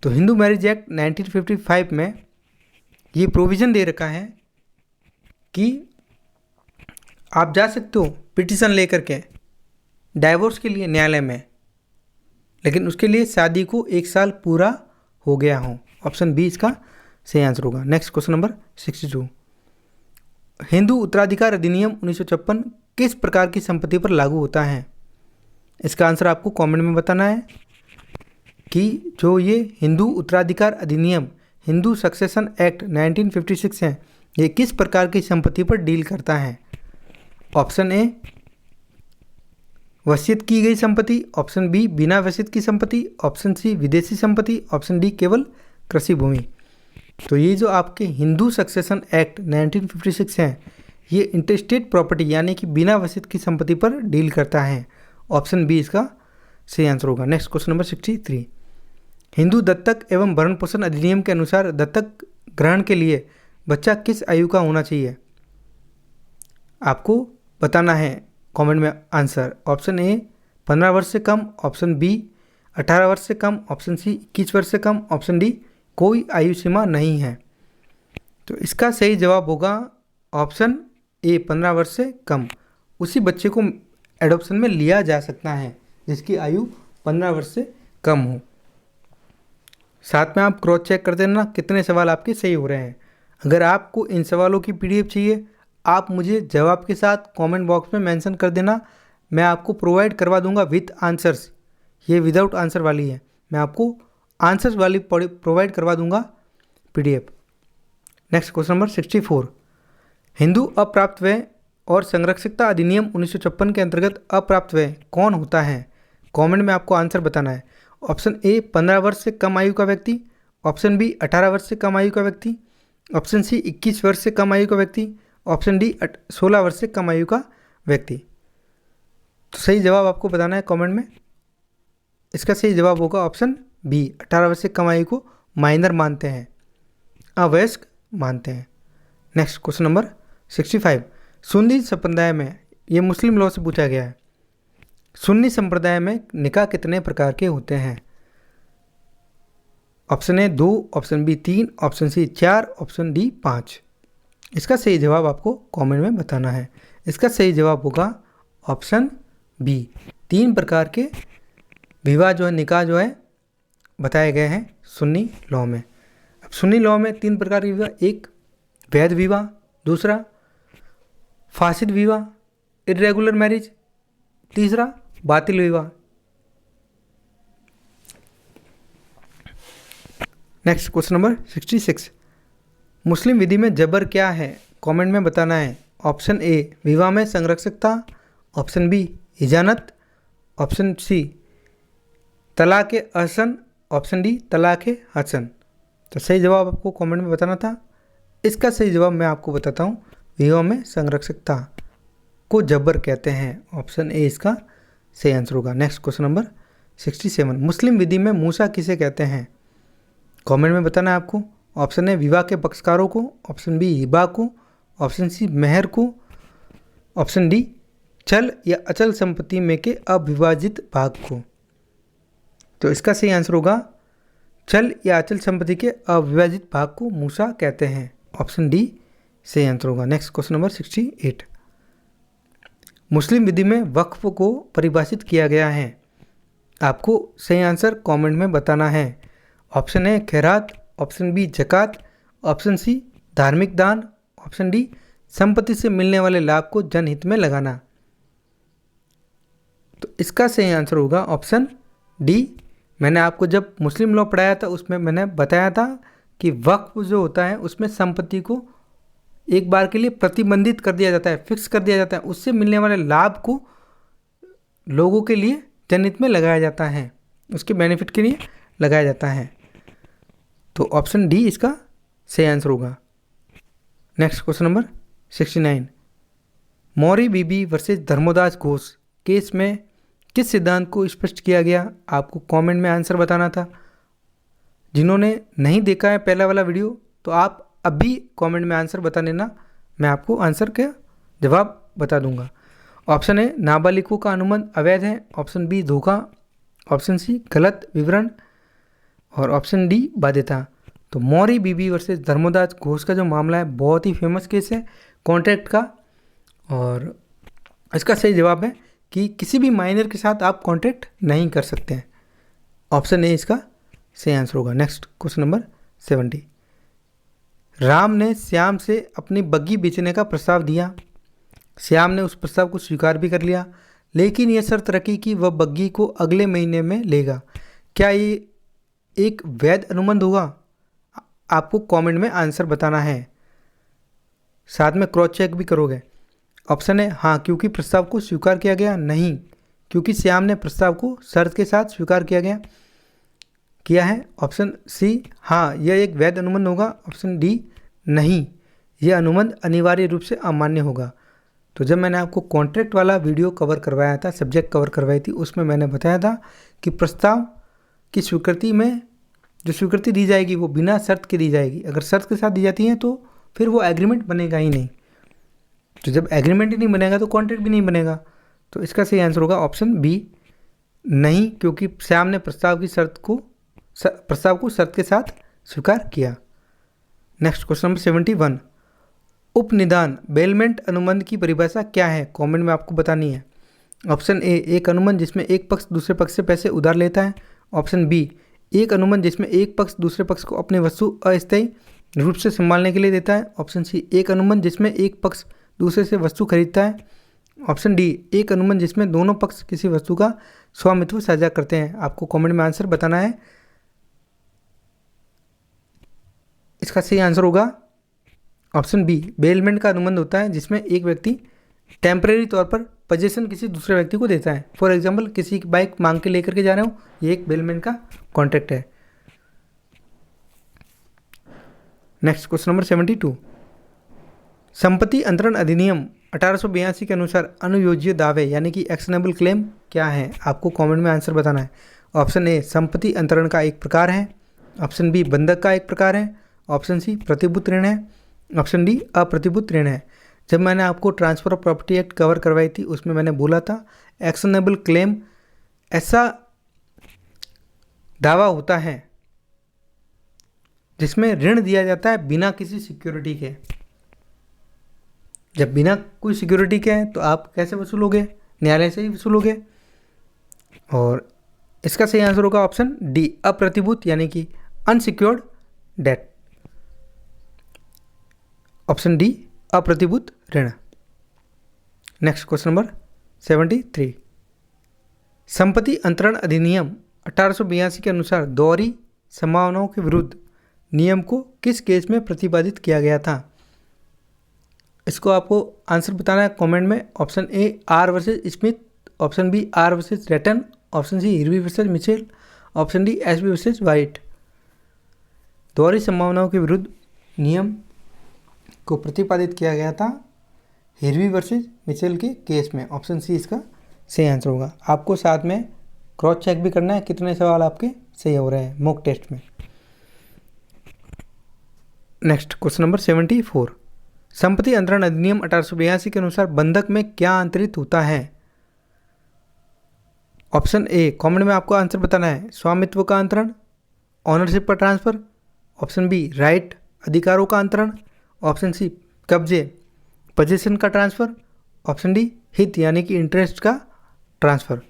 तो हिंदू मैरिज एक्ट 1955 में ये प्रोविज़न दे रखा है कि आप जा सकते हो पिटीशन लेकर के डाइवोर्स के लिए न्यायालय में, लेकिन उसके लिए शादी को 1 साल पूरा हो गया हो। ऑप्शन बी इसका सही आंसर होगा। नेक्स्ट क्वेश्चन नंबर 62, हिंदू उत्तराधिकार अधिनियम 1956 किस प्रकार की संपत्ति पर लागू होता है? इसका आंसर आपको कमेंट में बताना है कि जो ये हिंदू उत्तराधिकार अधिनियम, हिंदू सक्सेशन एक्ट 1956 है, ये किस प्रकार की संपत्ति पर डील करता है? ऑप्शन ए वसीयत की गई संपत्ति, ऑप्शन बी बिना वसीयत की संपत्ति, ऑप्शन सी विदेशी संपत्ति, ऑप्शन डी केवल कृषि भूमि। तो ये जो आपके हिंदू सक्सेशन एक्ट 1956 हैं, ये इंटरस्टेट प्रॉपर्टी यानी कि बिना वसीयत की संपत्ति पर डील करता है। ऑप्शन बी इसका सही आंसर होगा। नेक्स्ट क्वेश्चन नंबर 63, हिंदू दत्तक एवं भरण पोषण अधिनियम के अनुसार दत्तक ग्रहण के लिए बच्चा किस आयु का होना चाहिए? आपको बताना है कमेंट में आंसर। ऑप्शन ए 15 वर्ष से कम, ऑप्शन बी 18 वर्ष से कम, ऑप्शन सी 21 वर्ष से कम, ऑप्शन डी कोई आयु सीमा नहीं है। तो इसका सही जवाब होगा ऑप्शन ए 15 वर्ष से कम। उसी बच्चे को एडॉप्शन में लिया जा सकता है जिसकी आयु 15 वर्ष से कम हो। साथ में आप क्रॉस चेक कर देना कितने सवाल आपके सही हो रहे हैं। अगर आपको इन सवालों की पीडीएफ चाहिए, आप मुझे जवाब के साथ कमेंट बॉक्स में मेंशन कर देना, मैं आपको प्रोवाइड करवा दूंगा विथ आंसर्स। ये विदाउट आंसर वाली है, मैं आपको आंसर्स वाली प्रोवाइड करवा दूंगा PDF. Next question number 64, Hindu अप्राप्त व्यय और संरक्षकता अधिनियम 1956 के अंतर्गत अप्राप्त व्यय कौन होता है? कमेंट में आपको आंसर बताना है। ऑप्शन ए 15 वर्ष से कम आयु का व्यक्ति, ऑप्शन बी 18 वर्ष से कम आयु का व्यक्ति, ऑप्शन सी 21 वर्ष से कम आयु का व्यक्ति, ऑप्शन डी 16 वर्ष से कम आयु का व्यक्ति। तो सही जवाब आपको बताना है कमेंट में। इसका सही जवाब होगा ऑप्शन बी, 18 वर्ष से कम आयु को माइनर मानते हैं, अवयस्क मानते हैं। नेक्स्ट क्वेश्चन नंबर 65, सुन्नी संप्रदाय में, ये मुस्लिम लॉ से पूछा गया है, सुन्नी संप्रदाय में निकाह कितने प्रकार के होते हैं? Option A 2, option B 3, option C 4, option D 5। इसका सही जवाब आपको कमेंट में बताना है। इसका सही जवाब होगा ऑप्शन बी, 3 प्रकार के विवाह जो है, निकाह जो है बताए गए हैं सुन्नी लॉ में। अब सुन्नी लॉ में 3 प्रकार के विवाह, एक वैध विवाह, दूसरा फासिद विवाह इर्रेगुलर मैरिज, तीसरा बातिल विवाह। नेक्स्ट क्वेश्चन नंबर 66, मुस्लिम विधि में जबर क्या है? कमेंट में बताना है। ऑप्शन ए विवाह में संरक्षकता, ऑप्शन बी इजानत, ऑप्शन सी तलाक अहसन, ऑप्शन डी तलाक हसन। तो सही जवाब आपको कमेंट में बताना था। इसका सही जवाब मैं आपको बताता हूँ, विवाह में संरक्षकता को जबर कहते हैं। ऑप्शन ए इसका सही आंसर होगा। नेक्स्ट क्वेश्चन नंबर 67, मुस्लिम विधि में मूसा किसे कहते हैं? कमेंट में बताना है आपको। ऑप्शन ए विवाह के पक्षकारों को, ऑप्शन बी हिबा को, ऑप्शन सी मेहर को, ऑप्शन डी चल या अचल संपत्ति में के अविभाजित भाग को। तो इसका सही आंसर होगा चल या अचल संपत्ति के अविभाजित भाग को मूसा कहते हैं। ऑप्शन डी सही आंसर होगा। नेक्स्ट क्वेश्चन नंबर 68, मुस्लिम विधि में वक्फ को परिभाषित किया गया है। आपको सही आंसर कमेंट में बताना है। ऑप्शन ए खैरात, ऑप्शन बी ज़कात, ऑप्शन सी धार्मिक दान, ऑप्शन डी संपत्ति से मिलने वाले लाभ को जनहित में लगाना। तो इसका सही आंसर होगा ऑप्शन डी। मैंने आपको जब मुस्लिम लॉ पढ़ाया था उसमें मैंने बताया था कि वक्फ जो होता है उसमें संपत्ति को एक बार के लिए प्रतिबंधित कर दिया जाता है, फिक्स कर दिया जाता है, उससे मिलने वाले लाभ को लोगों के लिए जनहित में लगाया जाता है, उसके बेनिफिट के लिए लगाया जाता है। तो ऑप्शन डी इसका सही आंसर होगा। नेक्स्ट क्वेश्चन नंबर 69, मौरी बीबी वर्सेस धर्मोदास घोष केस में किस सिद्धांत को स्पष्ट किया गया? आपको कमेंट में आंसर बताना था। जिन्होंने नहीं देखा है पहला वाला वीडियो तो आप अभी कमेंट में आंसर बता देना, मैं आपको आंसर का जवाब बता दूंगा। ऑप्शन ए नाबालिगों का अनुबंध अवैध है, ऑप्शन बी धोखा, ऑप्शन सी गलत विवरण और ऑप्शन डी बाध्यता। तो मौरी बीबी वर्सेस धर्मोदास घोष का जो मामला है बहुत ही फेमस केस है कॉन्ट्रैक्ट का, और इसका सही जवाब है कि किसी भी माइनर के साथ आप कॉन्ट्रैक्ट नहीं कर सकते हैं। ऑप्शन ए इसका सही आंसर होगा। नेक्स्ट क्वेश्चन नंबर 70, राम ने श्याम से अपनी बग्गी बेचने का प्रस्ताव दिया। श्याम ने उस प्रस्ताव को स्वीकार भी कर लिया, लेकिन यह शर्त रखी कि वह बग्गी को अगले महीने में लेगा। क्या ये एक वैध अनुबंध होगा? आपको कमेंट में आंसर बताना है, साथ में क्रॉस चेक भी करोगे। ऑप्शन है हाँ क्योंकि प्रस्ताव को स्वीकार किया गया, नहीं क्योंकि श्याम ने प्रस्ताव को शर्त के साथ स्वीकार किया गया। किया है? ऑप्शन सी हाँ, यह एक वैध अनुबंध होगा। ऑप्शन डी नहीं, यह अनुबंध अनिवार्य रूप से अमान्य होगा। तो जब मैंने आपको कॉन्ट्रैक्ट वाला वीडियो कवर करवाया था, सब्जेक्ट कवर करवाई थी, उसमें मैंने बताया था कि प्रस्ताव की स्वीकृति में जो स्वीकृति दी जाएगी वो बिना शर्त के दी जाएगी। अगर शर्त के साथ दी जाती है तो फिर वो एग्रीमेंट बनेगा ही नहीं। तो जब एग्रीमेंट ही नहीं बनेगा तो कॉन्ट्रैक्ट भी नहीं बनेगा। तो इसका सही आंसर होगा ऑप्शन बी नहीं, क्योंकि श्याम ने प्रस्ताव को शर्त के साथ स्वीकार किया। नेक्स्ट क्वेश्चन नंबर 71, उपनिदान बेलमेंट अनुबंध की परिभाषा क्या है? कमेंट में आपको बतानी है। ऑप्शन ए, एक अनुबंध जिसमें एक पक्ष दूसरे पक्ष से पैसे उधार लेता है। ऑप्शन बी, एक अनुबंध जिसमें एक पक्ष दूसरे पक्ष को अपनी वस्तु अस्थायी रूप से संभालने के लिए देता है। ऑप्शन सी, एक अनुबंध जिसमें एक पक्ष दूसरे से वस्तु खरीदता है। ऑप्शन डी, एक अनुबंध जिसमें दोनों पक्ष किसी वस्तु का स्वामित्व साझा करते हैं। आपको कमेंट में आंसर बताना है। इसका सही आंसर होगा ऑप्शन बी, बेलमेंट का अनुबंध होता है जिसमें एक व्यक्ति टेम्परेरी तौर पर पोजीशन किसी दूसरे व्यक्ति को देता है। फॉर एग्जांपल, किसी की बाइक मांग के लेकर के जा रहे हो, ये एक बेलमेंट का कॉन्ट्रैक्ट है। नेक्स्ट क्वेश्चन नंबर 72, संपत्ति अंतरण अधिनियम 1882 के अनुसार अनुयोज्य दावे यानी कि एक्शनेबल क्लेम क्या है? आपको कमेंट में आंसर बताना है। ऑप्शन ए, संपत्ति अंतरण का एक प्रकार है। ऑप्शन बी, बंधक का एक प्रकार है। ऑप्शन सी, प्रतिभूत ऋण है। ऑप्शन डी, अप्रतिभूत ऋण है। जब मैंने आपको transfer of property act cover करवाई थी, उसमें मैंने बोला था एक्शनेबल क्लेम ऐसा दावा होता है जिसमें ऋण दिया जाता है बिना किसी सिक्योरिटी के। जब बिना कोई सिक्योरिटी के है तो आप कैसे वसूलोगे? न्यायालय से ही वसूलोगे। और इसका सही आंसर होगा ऑप्शन डी, अप्रतिभूत यानी कि अनसिक्योर्ड डेट। ऑप्शन डी, अप्रतिभूत ऋण। नेक्स्ट क्वेश्चन नंबर 73, संपत्ति अंतरण अधिनियम 1882 के अनुसार दोहरी संभावनाओं के विरुद्ध नियम को किस केस में प्रतिपादित किया गया था? इसको आपको आंसर बताना है कमेंट में। Option A, R versus Smith. Option B, R versus Ratten. Option C, हिरवी versus Mitchell. Option D, SB versus White. दोहरी संभावनाओं के विरुद्ध नियम को प्रतिपादित किया गया था हिरवी वर्सेस मिचेल के केस में। ऑप्शन सी इसका सही आंसर होगा। आपको साथ में क्रॉस चेक भी करना है कितने सवाल आपके सही हो रहे हैं मॉक टेस्ट में। नेक्स्ट क्वेश्चन नंबर 74, संपत्ति अंतरण अधिनियम 1882 के अनुसार बंधक में क्या अंतरित होता है? ऑप्शन ए, कमेंट में आपको आंसर बताना है, स्वामित्व का अंतरण, ऑनरशिप का ट्रांसफर। ऑप्शन बी, राइट अधिकारों का अंतरण। ऑप्शन सी, कब्जे पोजीशन का ट्रांसफर। ऑप्शन डी, हित यानी कि इंटरेस्ट का ट्रांसफर।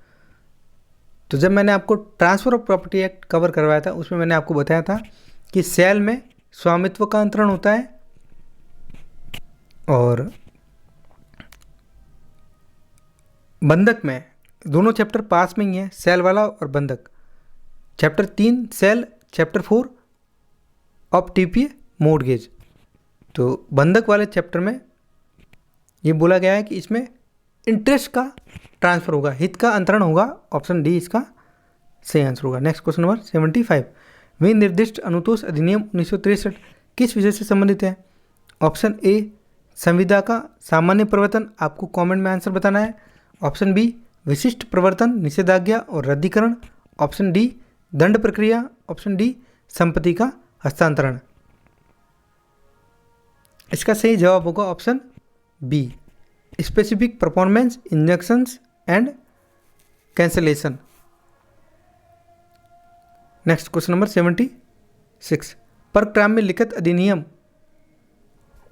तो जब मैंने आपको transfer of property act cover करवाया था, उसमें मैंने आपको बताया था कि सेल में स्वामित्व का अंतरण होता है और बंधक में, दोनों चैप्टर पास में ही है, सेल वाला और बंधक। Chapter 3 sale, chapter 4 of TPA mortgage. तो बंधक वाले चैप्टर में ये बोला गया है कि इसमें इंटरेस्ट का ट्रांसफर होगा, हित का अंतरण होगा। ऑप्शन डी इसका सही आंसर होगा। नेक्स्ट क्वेश्चन नंबर 75, विनिर्दिष्ट अनुतोष अधिनियम 1963 किस विषय से संबंधित है? ऑप्शन ए, संविदा का सामान्य प्रवर्तन। आपको कमेंट में आंसर बताना है। ऑप्शन बी, विशिष्ट प्रवर्तन, निषेधाज्ञा और रद्दीकरण। ऑप्शन डी, दंड प्रक्रिया। ऑप्शन डी, संपत्ति का हस्तांतरण। इसका सही जवाब होगा option B, specific performance injunctions and cancellation. Next question number 76, परक्राम्य लिखित अधिनियम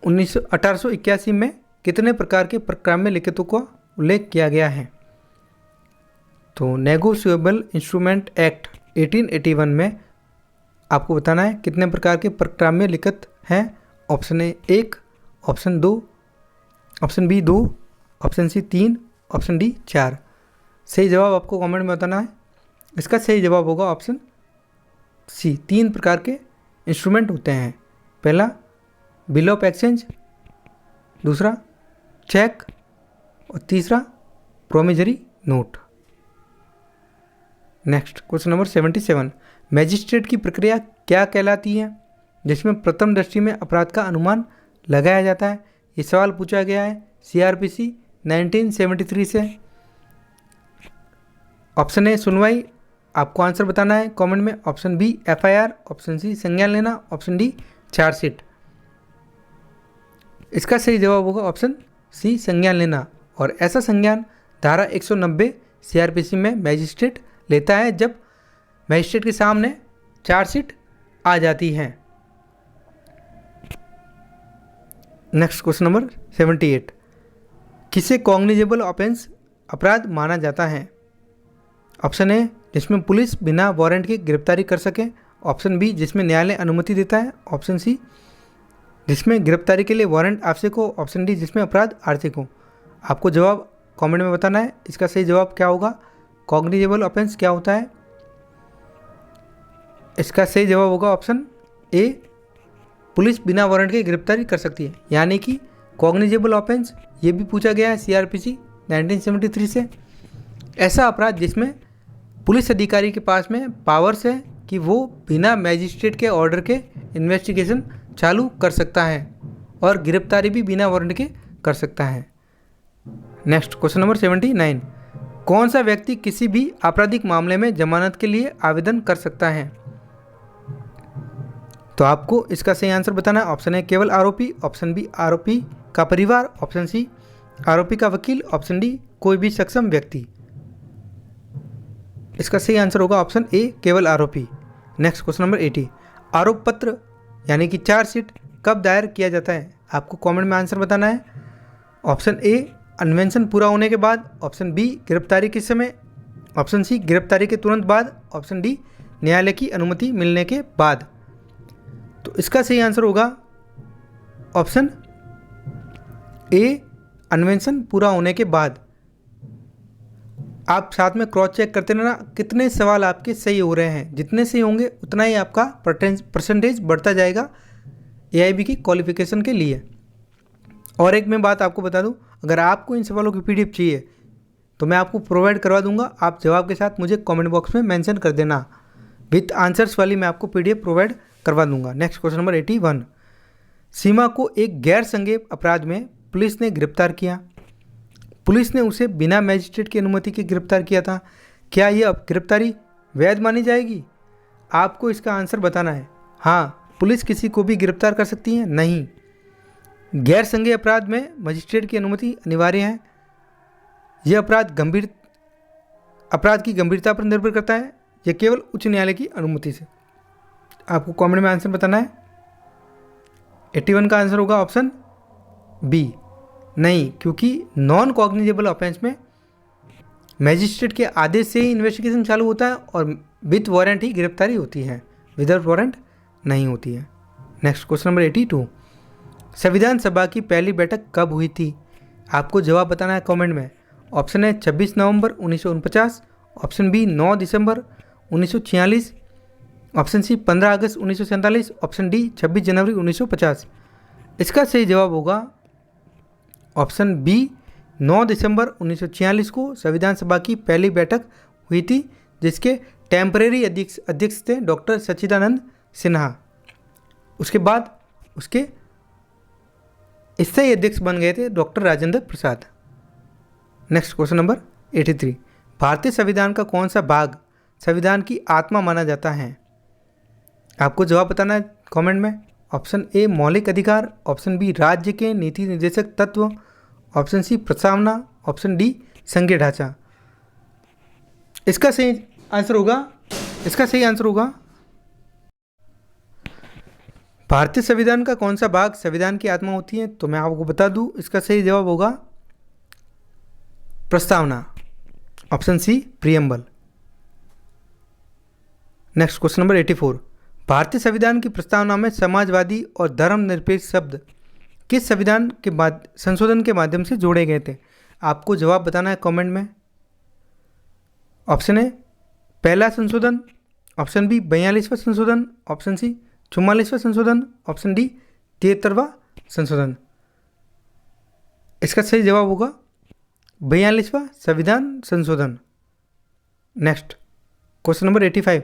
1881 में कितने प्रकार के परक्राम्य लिखितों का उल्लेख किया गया है? तो नेगोशिएबल इंस्ट्रूमेंट एक्ट 1881 में आपको बताना है कितने प्रकार के परक्राम्य लिखित हैं। Option A 1, option 2, option B 2, option C 3, option D 4। सही जवाब आपको कमेंट में बताना है। इसका सही जवाब होगा ऑप्शन सी, 3 प्रकार के इंस्ट्रूमेंट होते हैं। पहला बिल ऑफ एक्सचेंज, दूसरा चेक और तीसरा promissory note. Next question number 77, magistrate की प्रक्रिया क्या कहलाती है जिसमें प्रथम दृष्टि में अपराध का अनुमान लगाया जाता है? ये सवाल पूछा गया है CRPC 1973 से। ऑप्शन ए सुनवाई, आपको आंसर बताना है कमेंट में। Option B FIR, option C संज्ञान लेना, ऑप्शन डी चार्जशीट। इसका सही जवाब होगा ऑप्शन सी संज्ञान लेना। और ऐसा संज्ञान धारा 190 CRPC में मैजिस्ट्रेट लेता है जब मैजिस्ट्रेट के सामने चार्जशीट आ जाती है। नेक्स्ट क्वेश्चन नंबर 78, किसे कॉग्निजेबल ऑफेंस अपराध माना जाता है? ऑप्शन ए जिसमें पुलिस बिना वारंट के गिरफ्तारी कर सके, ऑप्शन बी जिसमें न्यायालय अनुमति देता है, ऑप्शन सी जिसमें गिरफ्तारी के लिए वारंट आवश्यक हो, ऑप्शन डी जिसमें अपराध आर्थिक हो। आपको जवाब कमेंट में बताना है इसका सही जवाब क्या होगा, कॉग्निजेबल ऑफेंस क्या होता है। इसका सही जवाब होगा ऑप्शन ए, पुलिस बिना वारंट के गिरफ्तारी कर सकती है, यानी कि कॉग्निजेबल ऑफेंस ये भी पूछा गया है CRPC 1973 से। ऐसा अपराध जिसमें पुलिस अधिकारी के पास में पावर्स है कि वो बिना मैजिस्ट्रेट के ऑर्डर के इन्वेस्टिगेशन चालू कर सकता है और गिरफ्तारी भी बिना वारंट के कर सकता है। नेक्स्ट क्वेश्चन नंबर 79, कौन सा व्यक्ति किसी भी आपराधिक मामले में जमानत के लिए आवेदन कर सकता है? तो आपको इसका सही आंसर बताना है। ऑप्शन ए केवल आरोपी, ऑप्शन बी आरोपी का परिवार, ऑप्शन सी आरोपी का वकील, ऑप्शन डी कोई भी सक्षम व्यक्ति। इसका सही आंसर होगा ऑप्शन ए केवल आरोपी। नेक्स्ट क्वेश्चन नंबर 80, आरोप पत्र यानी कि चार्जशीट कब दायर किया जाता है? आपको कमेंट में आंसर बताना है। ऑप्शन ए अन्वेषण पूरा होने के बाद, ऑप्शन बी गिरफ्तारी के समय, ऑप्शन सी गिरफ्तारी के तुरंत बाद, ऑप्शन डी न्यायालय की अनुमति मिलने के बाद। तो इसका सही आंसर होगा ऑप्शन ए अन्वेषण पूरा होने के बाद। आप साथ में क्रॉस चेक करते रहना कितने सवाल आपके सही हो रहे हैं, जितने सही होंगे उतना ही आपका परसेंटेज बढ़ता जाएगा AIB की क्वालिफिकेशन के लिए। और एक मैं बात आपको बता दूं, अगर आपको इन सवालों की PDF चाहिए तो मैं आपको प्रोवाइड करवा दूंगा। आप जवाब के साथ मुझे कमेंट बॉक्स में मेंशन कर देना, विथ आंसर्स वाली मैं आपको PDF प्रोवाइड करवा दूंगा। नेक्स्ट क्वेश्चन नंबर 81, सीमा को एक गैर संज्ञेय अपराध में पुलिस ने गिरफ्तार किया। पुलिस ने उसे बिना मैजिस्ट्रेट की अनुमति के गिरफ्तार किया था। क्या यह गिरफ्तारी वैध मानी जाएगी? आपको इसका आंसर बताना है। हाँ, पुलिस किसी को भी गिरफ्तार कर सकती है। नहीं, गैर संज्ञेय अपराध में मजिस्ट्रेट की अनुमति अनिवार्य है। यह अपराध की गंभीरता पर निर्भर करता है। यह केवल उच्च न्यायालय की अनुमति से। आपको कमेंट में आंसर बताना है। 81 का आंसर होगा ऑप्शन बी, नहीं, क्योंकि नॉन कॉग्निजेबल ऑफेंस में मैजिस्ट्रेट के आदेश से ही इन्वेस्टिगेशन चालू होता है और विद वारंट ही गिरफ्तारी होती है, विदाउट वारंट नहीं होती है। नेक्स्ट क्वेश्चन नंबर 82, संविधान सभा की पहली बैठक कब हुई थी? आपको जवाब बताना है कमेंट में। ऑप्शन है 26 नवंबर 1949, ऑप्शन बी 9 दिसंबर 1946, ऑप्शन सी 15 अगस्त 1947, ऑप्शन डी 26 जनवरी 1950। इसका सही जवाब होगा ऑप्शन बी 9 दिसंबर 1946 को संविधान सभा की पहली बैठक हुई थी, जिसके टेम्परेरी अध्यक्ष थे डॉक्टर सच्चिदानंद सिन्हा। उसके बाद उसके स्थायी अध्यक्ष बन गए थे doctor Rajendra Prasad. Next question number 83, भारतीय संविधान का कौन सा भाग संविधान की आत्मा माना जाता है? आपको जवाब बताना है कमेंट में। ऑप्शन ए मौलिक अधिकार, ऑप्शन बी राज्य के नीति निर्देशक तत्व, ऑप्शन सी प्रस्तावना, ऑप्शन डी संघीय ढांचा। इसका सही आंसर होगा भारतीय संविधान का कौन सा भाग संविधान की आत्मा होती है? तो मैं आपको बता दूं, इसका सही जवाब होगा प्रस्तावना, option C preamble. Next question number 84, भारतीय संविधान की प्रस्तावना में समाजवादी और धर्मनिरपेक्ष शब्द किस संविधान के संशोधन के माध्यम से जोड़े गए थे? आपको जवाब बताना है कमेंट में। ऑप्शन ए पहला संशोधन, ऑप्शन बी 42वां संशोधन, ऑप्शन सी 44वां संशोधन, ऑप्शन डी 73वां संशोधन। इसका सही जवाब होगा 42वां संविधान संशोधन। नेक्स्ट क्वेश्चन नंबर 85,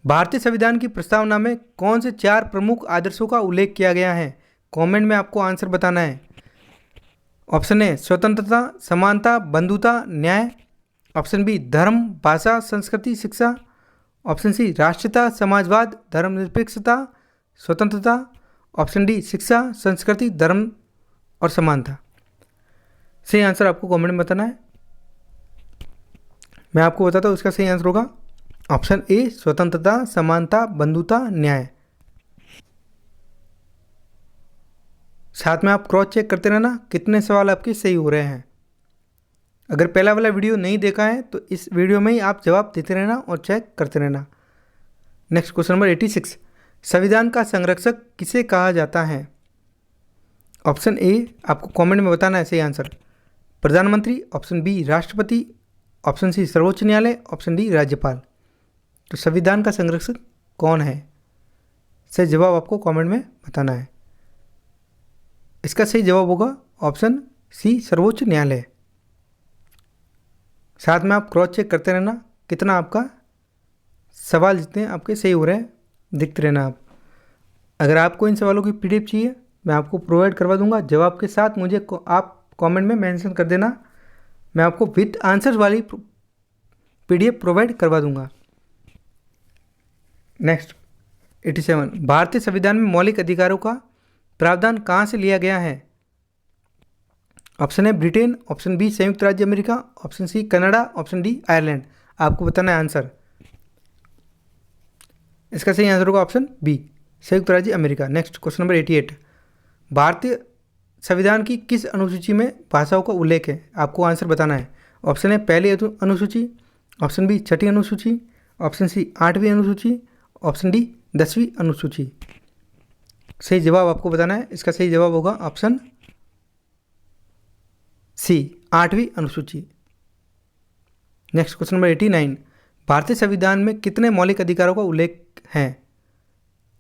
भारतीय संविधान की प्रस्तावना में कौन से 4 प्रमुख आदर्शों का उल्लेख किया गया है? कमेंट में आपको आंसर बताना है। ऑप्शन ए स्वतंत्रता, समानता, बंधुता, न्याय। ऑप्शन बी धर्म, भाषा, संस्कृति, शिक्षा। ऑप्शन सी राष्ट्रीयता, समाजवाद, धर्मनिरपेक्षता, स्वतंत्रता। ऑप्शन डी शिक्षा, संस्कृति, धर्म और समानता। सही आंसर आपको कमेंट में बताना है। मैं आपको बताता हूँ, इसका सही आंसर होगा ऑप्शन ए स्वतंत्रता, समानता, बंधुता, न्याय। साथ में आप क्रॉस चेक करते रहना कितने सवाल आपके सही हो रहे हैं। अगर पहला वाला वीडियो नहीं देखा है तो इस वीडियो में ही आप जवाब देते रहना और चेक करते रहना। नेक्स्ट क्वेश्चन नंबर 86, संविधान का संरक्षक किसे कहा जाता है? ऑप्शन ए आपको कमेंट में बताना है सही आंसर, प्रधानमंत्री। ऑप्शन बी राष्ट्रपति। ऑप्शन सी सर्वोच्च न्यायालय। ऑप्शन डी राज्यपाल। तो संविधान का संरक्षक कौन है? सही जवाब आपको कमेंट में बताना है। इसका सही जवाब होगा ऑप्शन सी सर्वोच्च न्यायालय। साथ में आप क्रॉस चेक करते रहना कितना आपका सवाल जितने आपके सही हो रहे हैं देखते रहना आप। अगर आपको इन सवालों की पीडीएफ चाहिए मैं आपको प्रोवाइड करवा दूंगा। जवाब के साथ मुझे आप कमेंट में मेंशन कर देना, मैं आपको विद आंसर्स वाली पीडीएफ प्रोवाइड करवा दूंगा। नेक्स्ट 87, भारतीय संविधान में मौलिक अधिकारों का प्रावधान कहाँ से लिया गया है? Option A Britain. Option B संयुक्त राज्य अमेरिका। Option C Canada. Option D Ireland. आपको बताना है आंसर। इसका सही आंसर होगा ऑप्शन बी संयुक्त राज्य अमेरिका। नेक्स्ट क्वेश्चन नंबर 88, भारतीय संविधान की किस अनुसूची में भाषाओं का उल्लेख है? आपको आंसर बताना है। ऑप्शन ए पहली अनुसूची। ऑप्शन बी छठी अनुसूची। ऑप्शन सी 8वीं अनुसूची। ऑप्शन डी 10वीं अनुसूची। सही जवाब आपको बताना है। इसका सही जवाब होगा ऑप्शन सी 8वीं अनुसूची। नेक्स्ट क्वेश्चन नंबर 89, भारतीय संविधान में कितने मौलिक अधिकारों का उल्लेख है?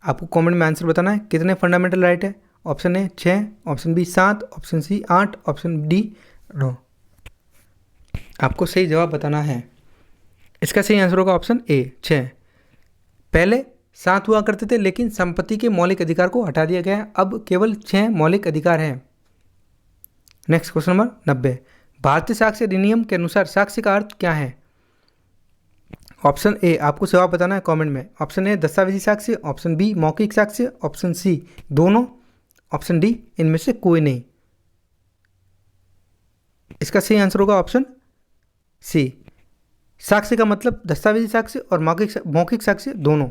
आपको कमेंट में आंसर बताना है कितने फंडामेंटल राइट है। Option A 6। Option B 7। Option C 8। Option D 9। आपको सही जवाब बताना है। इसका सही आंसर होगा ऑप्शन ए 6। पहले 7 हुआ करते थे लेकिन संपत्ति के मौलिक अधिकार को हटा दिया गया है, अब केवल 6 मौलिक अधिकार हैं। नेक्स्ट क्वेश्चन नंबर 90, भारतीय साक्ष्य अधिनियम के अनुसार साक्ष्य का अर्थ क्या है? ऑप्शन ए आपको जवाब बताना है कमेंट में। ऑप्शन ए दस्तावेजी साक्ष्य। ऑप्शन बी मौखिक साक्ष्य। ऑप्शन सी दोनों। ऑप्शन डी इनमें से कोई नहीं। इसका सही आंसर होगा ऑप्शन सी, साक्ष्य का मतलब दस्तावेजी साक्ष्य और मौखिक साक्ष्य दोनों।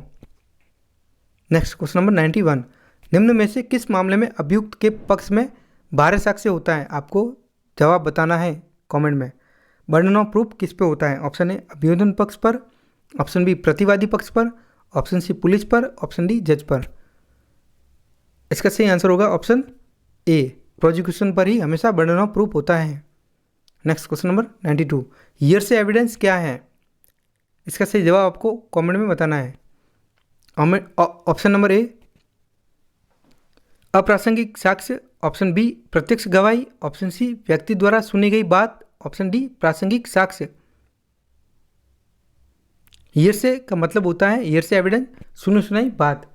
नेक्स्ट क्वेश्चन नंबर 91, निम्न में से किस मामले में अभियुक्त के पक्ष में बाह्य साक्ष्य होता है? आपको जवाब बताना है कमेंट में। बर्डन ऑफ प्रूफ किस पे होता है? ऑप्शन ए अभियोजन पक्ष पर। ऑप्शन बी प्रतिवादी पक्ष पर। ऑप्शन सी पुलिस पर। ऑप्शन डी जज पर। इसका सही आंसर होगा ऑप्शन ए, प्रोसिक्यूशन पर ही हमेशा बर्डन ऑफ प्रूफ होता है। नेक्स्ट क्वेश्चन नंबर 92, हियर से एविडेंस क्या है? इसका सही जवाब आपको कमेंट में बताना है। ऑप्शन नंबर ए अप्रासंगिक साक्ष्य। ऑप्शन बी प्रत्यक्ष गवाही। ऑप्शन सी व्यक्ति द्वारा सुनी गई बात। ऑप्शन डी प्रासंगिक साक्ष्य। हियर से का मतलब होता है, हियर से एविडेंस सुनी सुनाई बात,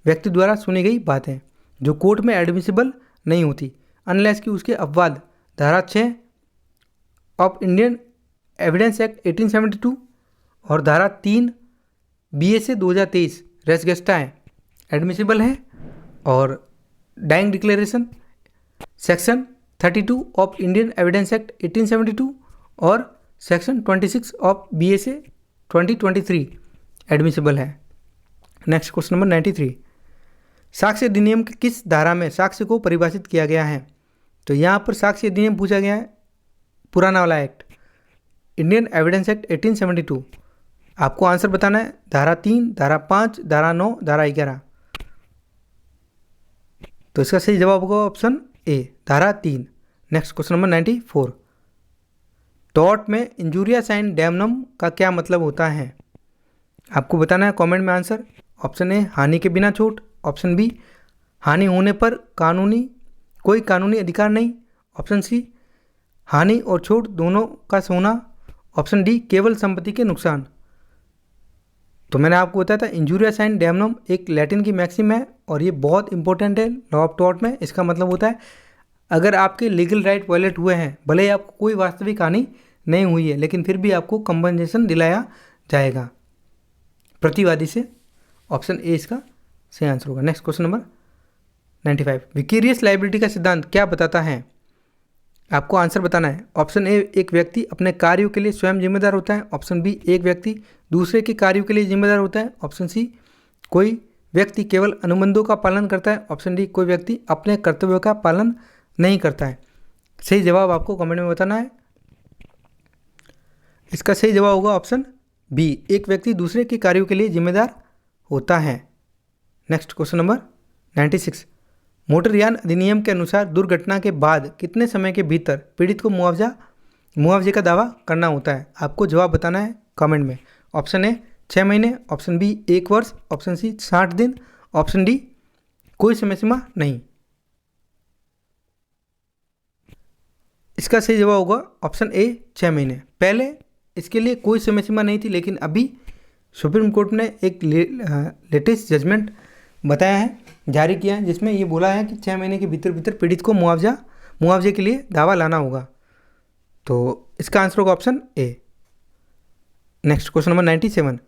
व्यक्ति द्वारा सुनी गई बातें जो कोर्ट में एडमिसिबल नहीं होती अनलेस कि उसके अपवाद धारा 6 ऑफ इंडियन एविडेंस एक्ट 1872 और धारा 3 BSA 2023 रेस गेस्टा है एडमिसिबल है, और dying declaration section 32 of Indian evidence act 1872 और सेक्शन 26 ऑफ BSA 2023 एडमिसिबल है। नेक्स्ट क्वेश्चन नंबर 93, साक्ष्य अधिनियम के किस धारा में साक्ष्य को परिभाषित किया गया है? तो यहाँ पर साक्ष्य अधिनियम पूछा गया है, पुराना वाला एक्ट इंडियन एविडेंस एक्ट 1872। आपको आंसर बताना है धारा 3, धारा 5, धारा 9, धारा 11। तो इसका सही जवाब होगा ऑप्शन ए, धारा 3। नेक्स्ट क्वेश्चन नंबर 94, टॉर्ट में इंजूरियस एंड डैमनम का क्या मतलब होता है? आपको बताना है कमेंट में आंसर। ऑप्शन ए हानि के बिना चोट। ऑप्शन बी हानि होने पर कोई कानूनी अधिकार नहीं। ऑप्शन सी हानि और चोट दोनों का होना। ऑप्शन डी केवल संपत्ति के नुकसान। तो मैंने आपको बताया था इंजूरियस एंड डैमनम एक लैटिन की मैक्सिम है और ये बहुत इंपॉर्टेंट है लॉ ऑफ टॉर्ट में। इसका मतलब होता है अगर आपके लीगल राइट वायलेट हुए हैं, भले ही आपको कोई वास्तविक हानि नहीं हुई है, लेकिन फिर भी आपको कंपनसेशन दिलाया जाएगा प्रतिवादी से। ऑप्शन ए इसका सही आंसर होगा। Next question number 95, vicarious liability का सिद्धांत क्या बताता है? आपको आंसर बताना है। ऑप्शन ए, एक व्यक्ति अपने कार्यों के लिए स्वयं जिम्मेदार होता है। ऑप्शन बी, एक व्यक्ति दूसरे के कार्यों के लिए जिम्मेदार होता है। ऑप्शन सी, कोई व्यक्ति केवल अनुबंधों का पालन करता है। ऑप्शन डी, कोई व्यक्ति अपने कर्तव्यों का पालन नहीं करता है। सही जवाब आपको कमेंट में बताना है। इसका सही जवाब होगा ऑप्शन बी, एक व्यक्ति दूसरे के कार्यों के लिए जिम्मेदार होता है। नेक्स्ट क्वेश्चन नंबर 96, मोटरयान अधिनियम के अनुसार दुर्घटना के बाद कितने समय के भीतर पीड़ित को मुआवजे का दावा करना होता है? आपको जवाब बताना है कमेंट में। ऑप्शन ए 6 महीने, ऑप्शन बी 1 वर्ष, ऑप्शन सी 60 दिन, ऑप्शन डी कोई समय सीमा नहीं। इसका सही जवाब होगा ऑप्शन ए 6 महीने। पहले इसके लिए कोई समय सीमा नहीं थी, लेकिन अभी सुप्रीम कोर्ट ने एक लेटेस्ट जजमेंट बताया है, जारी किया है, जिसमें ये बोला है कि 6 महीने के भीतर भीतर पीड़ित को मुआवजे के लिए दावा लाना होगा। तो इसका आंसर होगा option A. Next question number 97,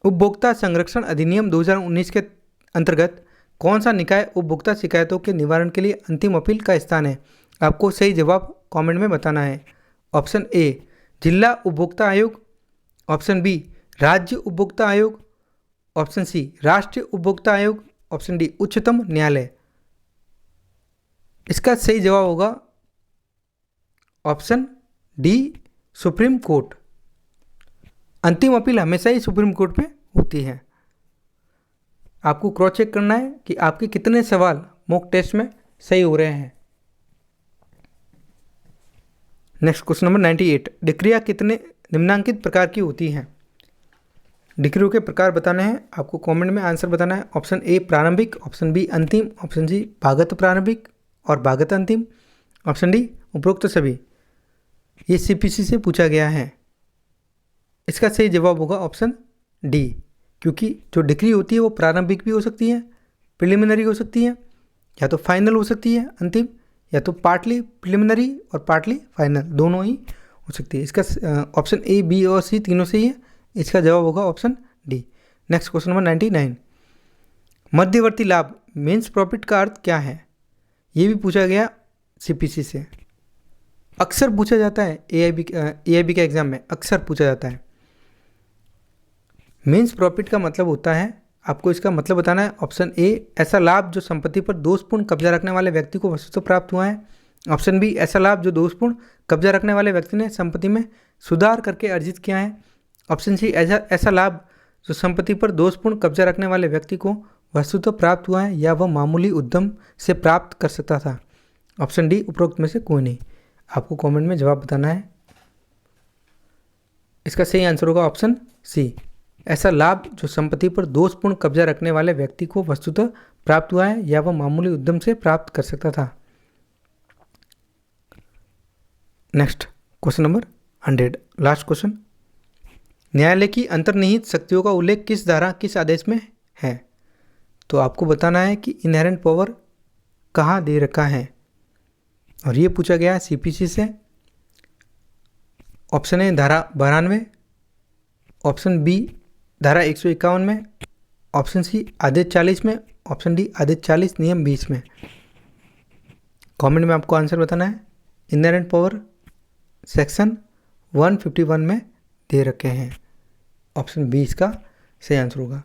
उपभोक्ता संरक्षण अधिनियम 2019 के अंतर्गत कौन सा निकाय उपभोक्ता शिकायतों के निवारण के लिए अंतिम अपील का स्थान है? आपको सही जवाब कमेंट में बताना है। ऑप्शन ए जिला उपभोक्ता आयोग, ऑप्शन बी राज्य उपभोक्ता आयोग, ऑप्शन सी राष्ट्रीय उपभोक्ता आयोग, ऑप्शन डी उच्चतम न्यायालय। इसका सही जवाब होगा ऑप्शन डी सुप्रीम कोर्ट। अंतिम अपील हमेशा ही सुप्रीम कोर्ट पे होती है। आपको क्रॉस चेक करना है कि आपके कितने सवाल मॉक टेस्ट में सही हो रहे हैं। नेक्स्ट क्वेश्चन नंबर 98, डिक्रिया कितने निम्नांकित प्रकार की होती हैं? डिक्रियों के प्रकार बताने हैं, आपको कमेंट में आंसर बताना है। ऑप्शन ए प्रारंभिक, ऑप्शन बी अंतिम, ऑप्शन सी भागत प्रारंभिक और भागत अंतिम, ऑप्शन डी उपरोक्त सभी। ये सीपीसी से पूछा गया है। इसका सही जवाब होगा ऑप्शन डी, क्योंकि जो डिक्री होती है वो प्रारंभिक भी हो सकती है, प्रिलिमिनरी हो सकती है, या तो फाइनल हो सकती है अंतिम, या तो पार्टली प्रिलिमिनरी और पार्टली फाइनल, दोनों ही हो सकती है। इसका ऑप्शन ए, बी और सी तीनों सही है। इसका जवाब होगा option D. Next question number 99, मध्यवर्ती लाभ मीन्स प्रॉफिट का अर्थ क्या है? ये भी पूछा गया सीपीसी से, अक्सर पूछा जाता है एआईबी के एग्जाम में, अक्सर पूछा जाता है। मीन्स प्रॉफिट का मतलब होता है, आपको इसका मतलब बताना है। ऑप्शन ए ऐसा लाभ जो संपत्ति पर दोषपूर्ण कब्जा रखने वाले व्यक्ति को वस्तुतः प्राप्त हुआ है। ऑप्शन बी ऐसा लाभ जो दोषपूर्ण कब्जा रखने वाले व्यक्ति ने संपत्ति में सुधार करके अर्जित किया है। ऑप्शन सी ऐसा लाभ जो संपत्ति पर दोषपूर्ण कब्जा रखने वाले व्यक्ति को वस्तुतः प्राप्त हुआ है या वह मामूली उद्यम से प्राप्त कर सकता था। ऑप्शन डी उपरोक्त में से कोई नहीं। आपको कमेंट में जवाब बताना है। इसका सही आंसर होगा ऑप्शन सी, ऐसा लाभ जो संपत्ति पर दोषपूर्ण कब्जा रखने वाले व्यक्ति को वस्तुतः प्राप्त हुआ है या वह मामूली उद्यम से प्राप्त कर सकता था। Next question number 100, last question, न्यायालय की अंतर्निहित शक्तियों का उल्लेख किस धारा किस आदेश में है? तो आपको बताना है कि इनहेरेंट पावर कहाँ दे रखा है, और ये पूछा गया है सीपीसी से। ऑप्शन ए धारा 92, ऑप्शन बी धारा 151 में, ऑप्शन सी आदेश 40 में, ऑप्शन डी आदेश 40 नियम 20 में। कमेंट में आपको आंसर बताना है। इनहेरेंट पावर सेक्शन 151 में दे रखे हैं। ऑप्शन बी इसका सही आंसर होगा।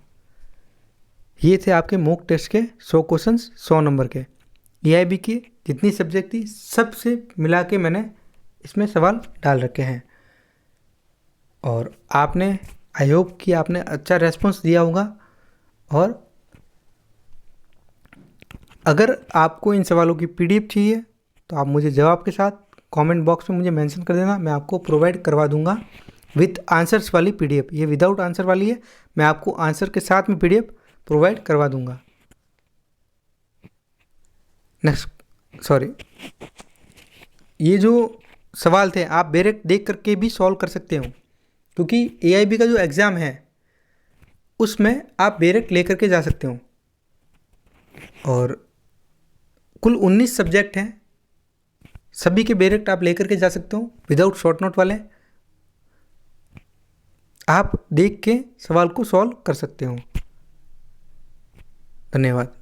ये थे आपके मॉक टेस्ट के 100 क्वेश्चंस 100 नंबर के। एआईबी की जितनी सब्जेक्ट थी सबसे मिला के मैंने इसमें सवाल डाल रखे हैं, और आपने आई होप कि आपने अच्छा रेस्पॉन्स दिया होगा। और अगर आपको इन सवालों की पीडीएफ चाहिए तो आप मुझे जवाब के साथ कमेंट बॉक्स में मुझे मेंशन कर देना, मैं आपको प्रोवाइड करवा दूंगा विथ आंसर्स वाली पीडीएफ। ये विदाउट आंसर वाली है, मैं आपको आंसर के साथ में पीडीएफ प्रोवाइड करवा दूंगा। ये जो सवाल थे आप डायरेक्ट देख करके भी सॉल्व कर सकते हो, क्योंकि एआईबी का जो एग्ज़ाम है उसमें आप बेरेक्ट लेकर के जा सकते हो। और कुल 19 सब्जेक्ट हैं, सभी के बेरेक्ट आप लेकर के जा सकते हो विदाउट शॉर्ट नोट वाले। आप देख के सवाल को सॉल्व कर सकते हो। धन्यवाद।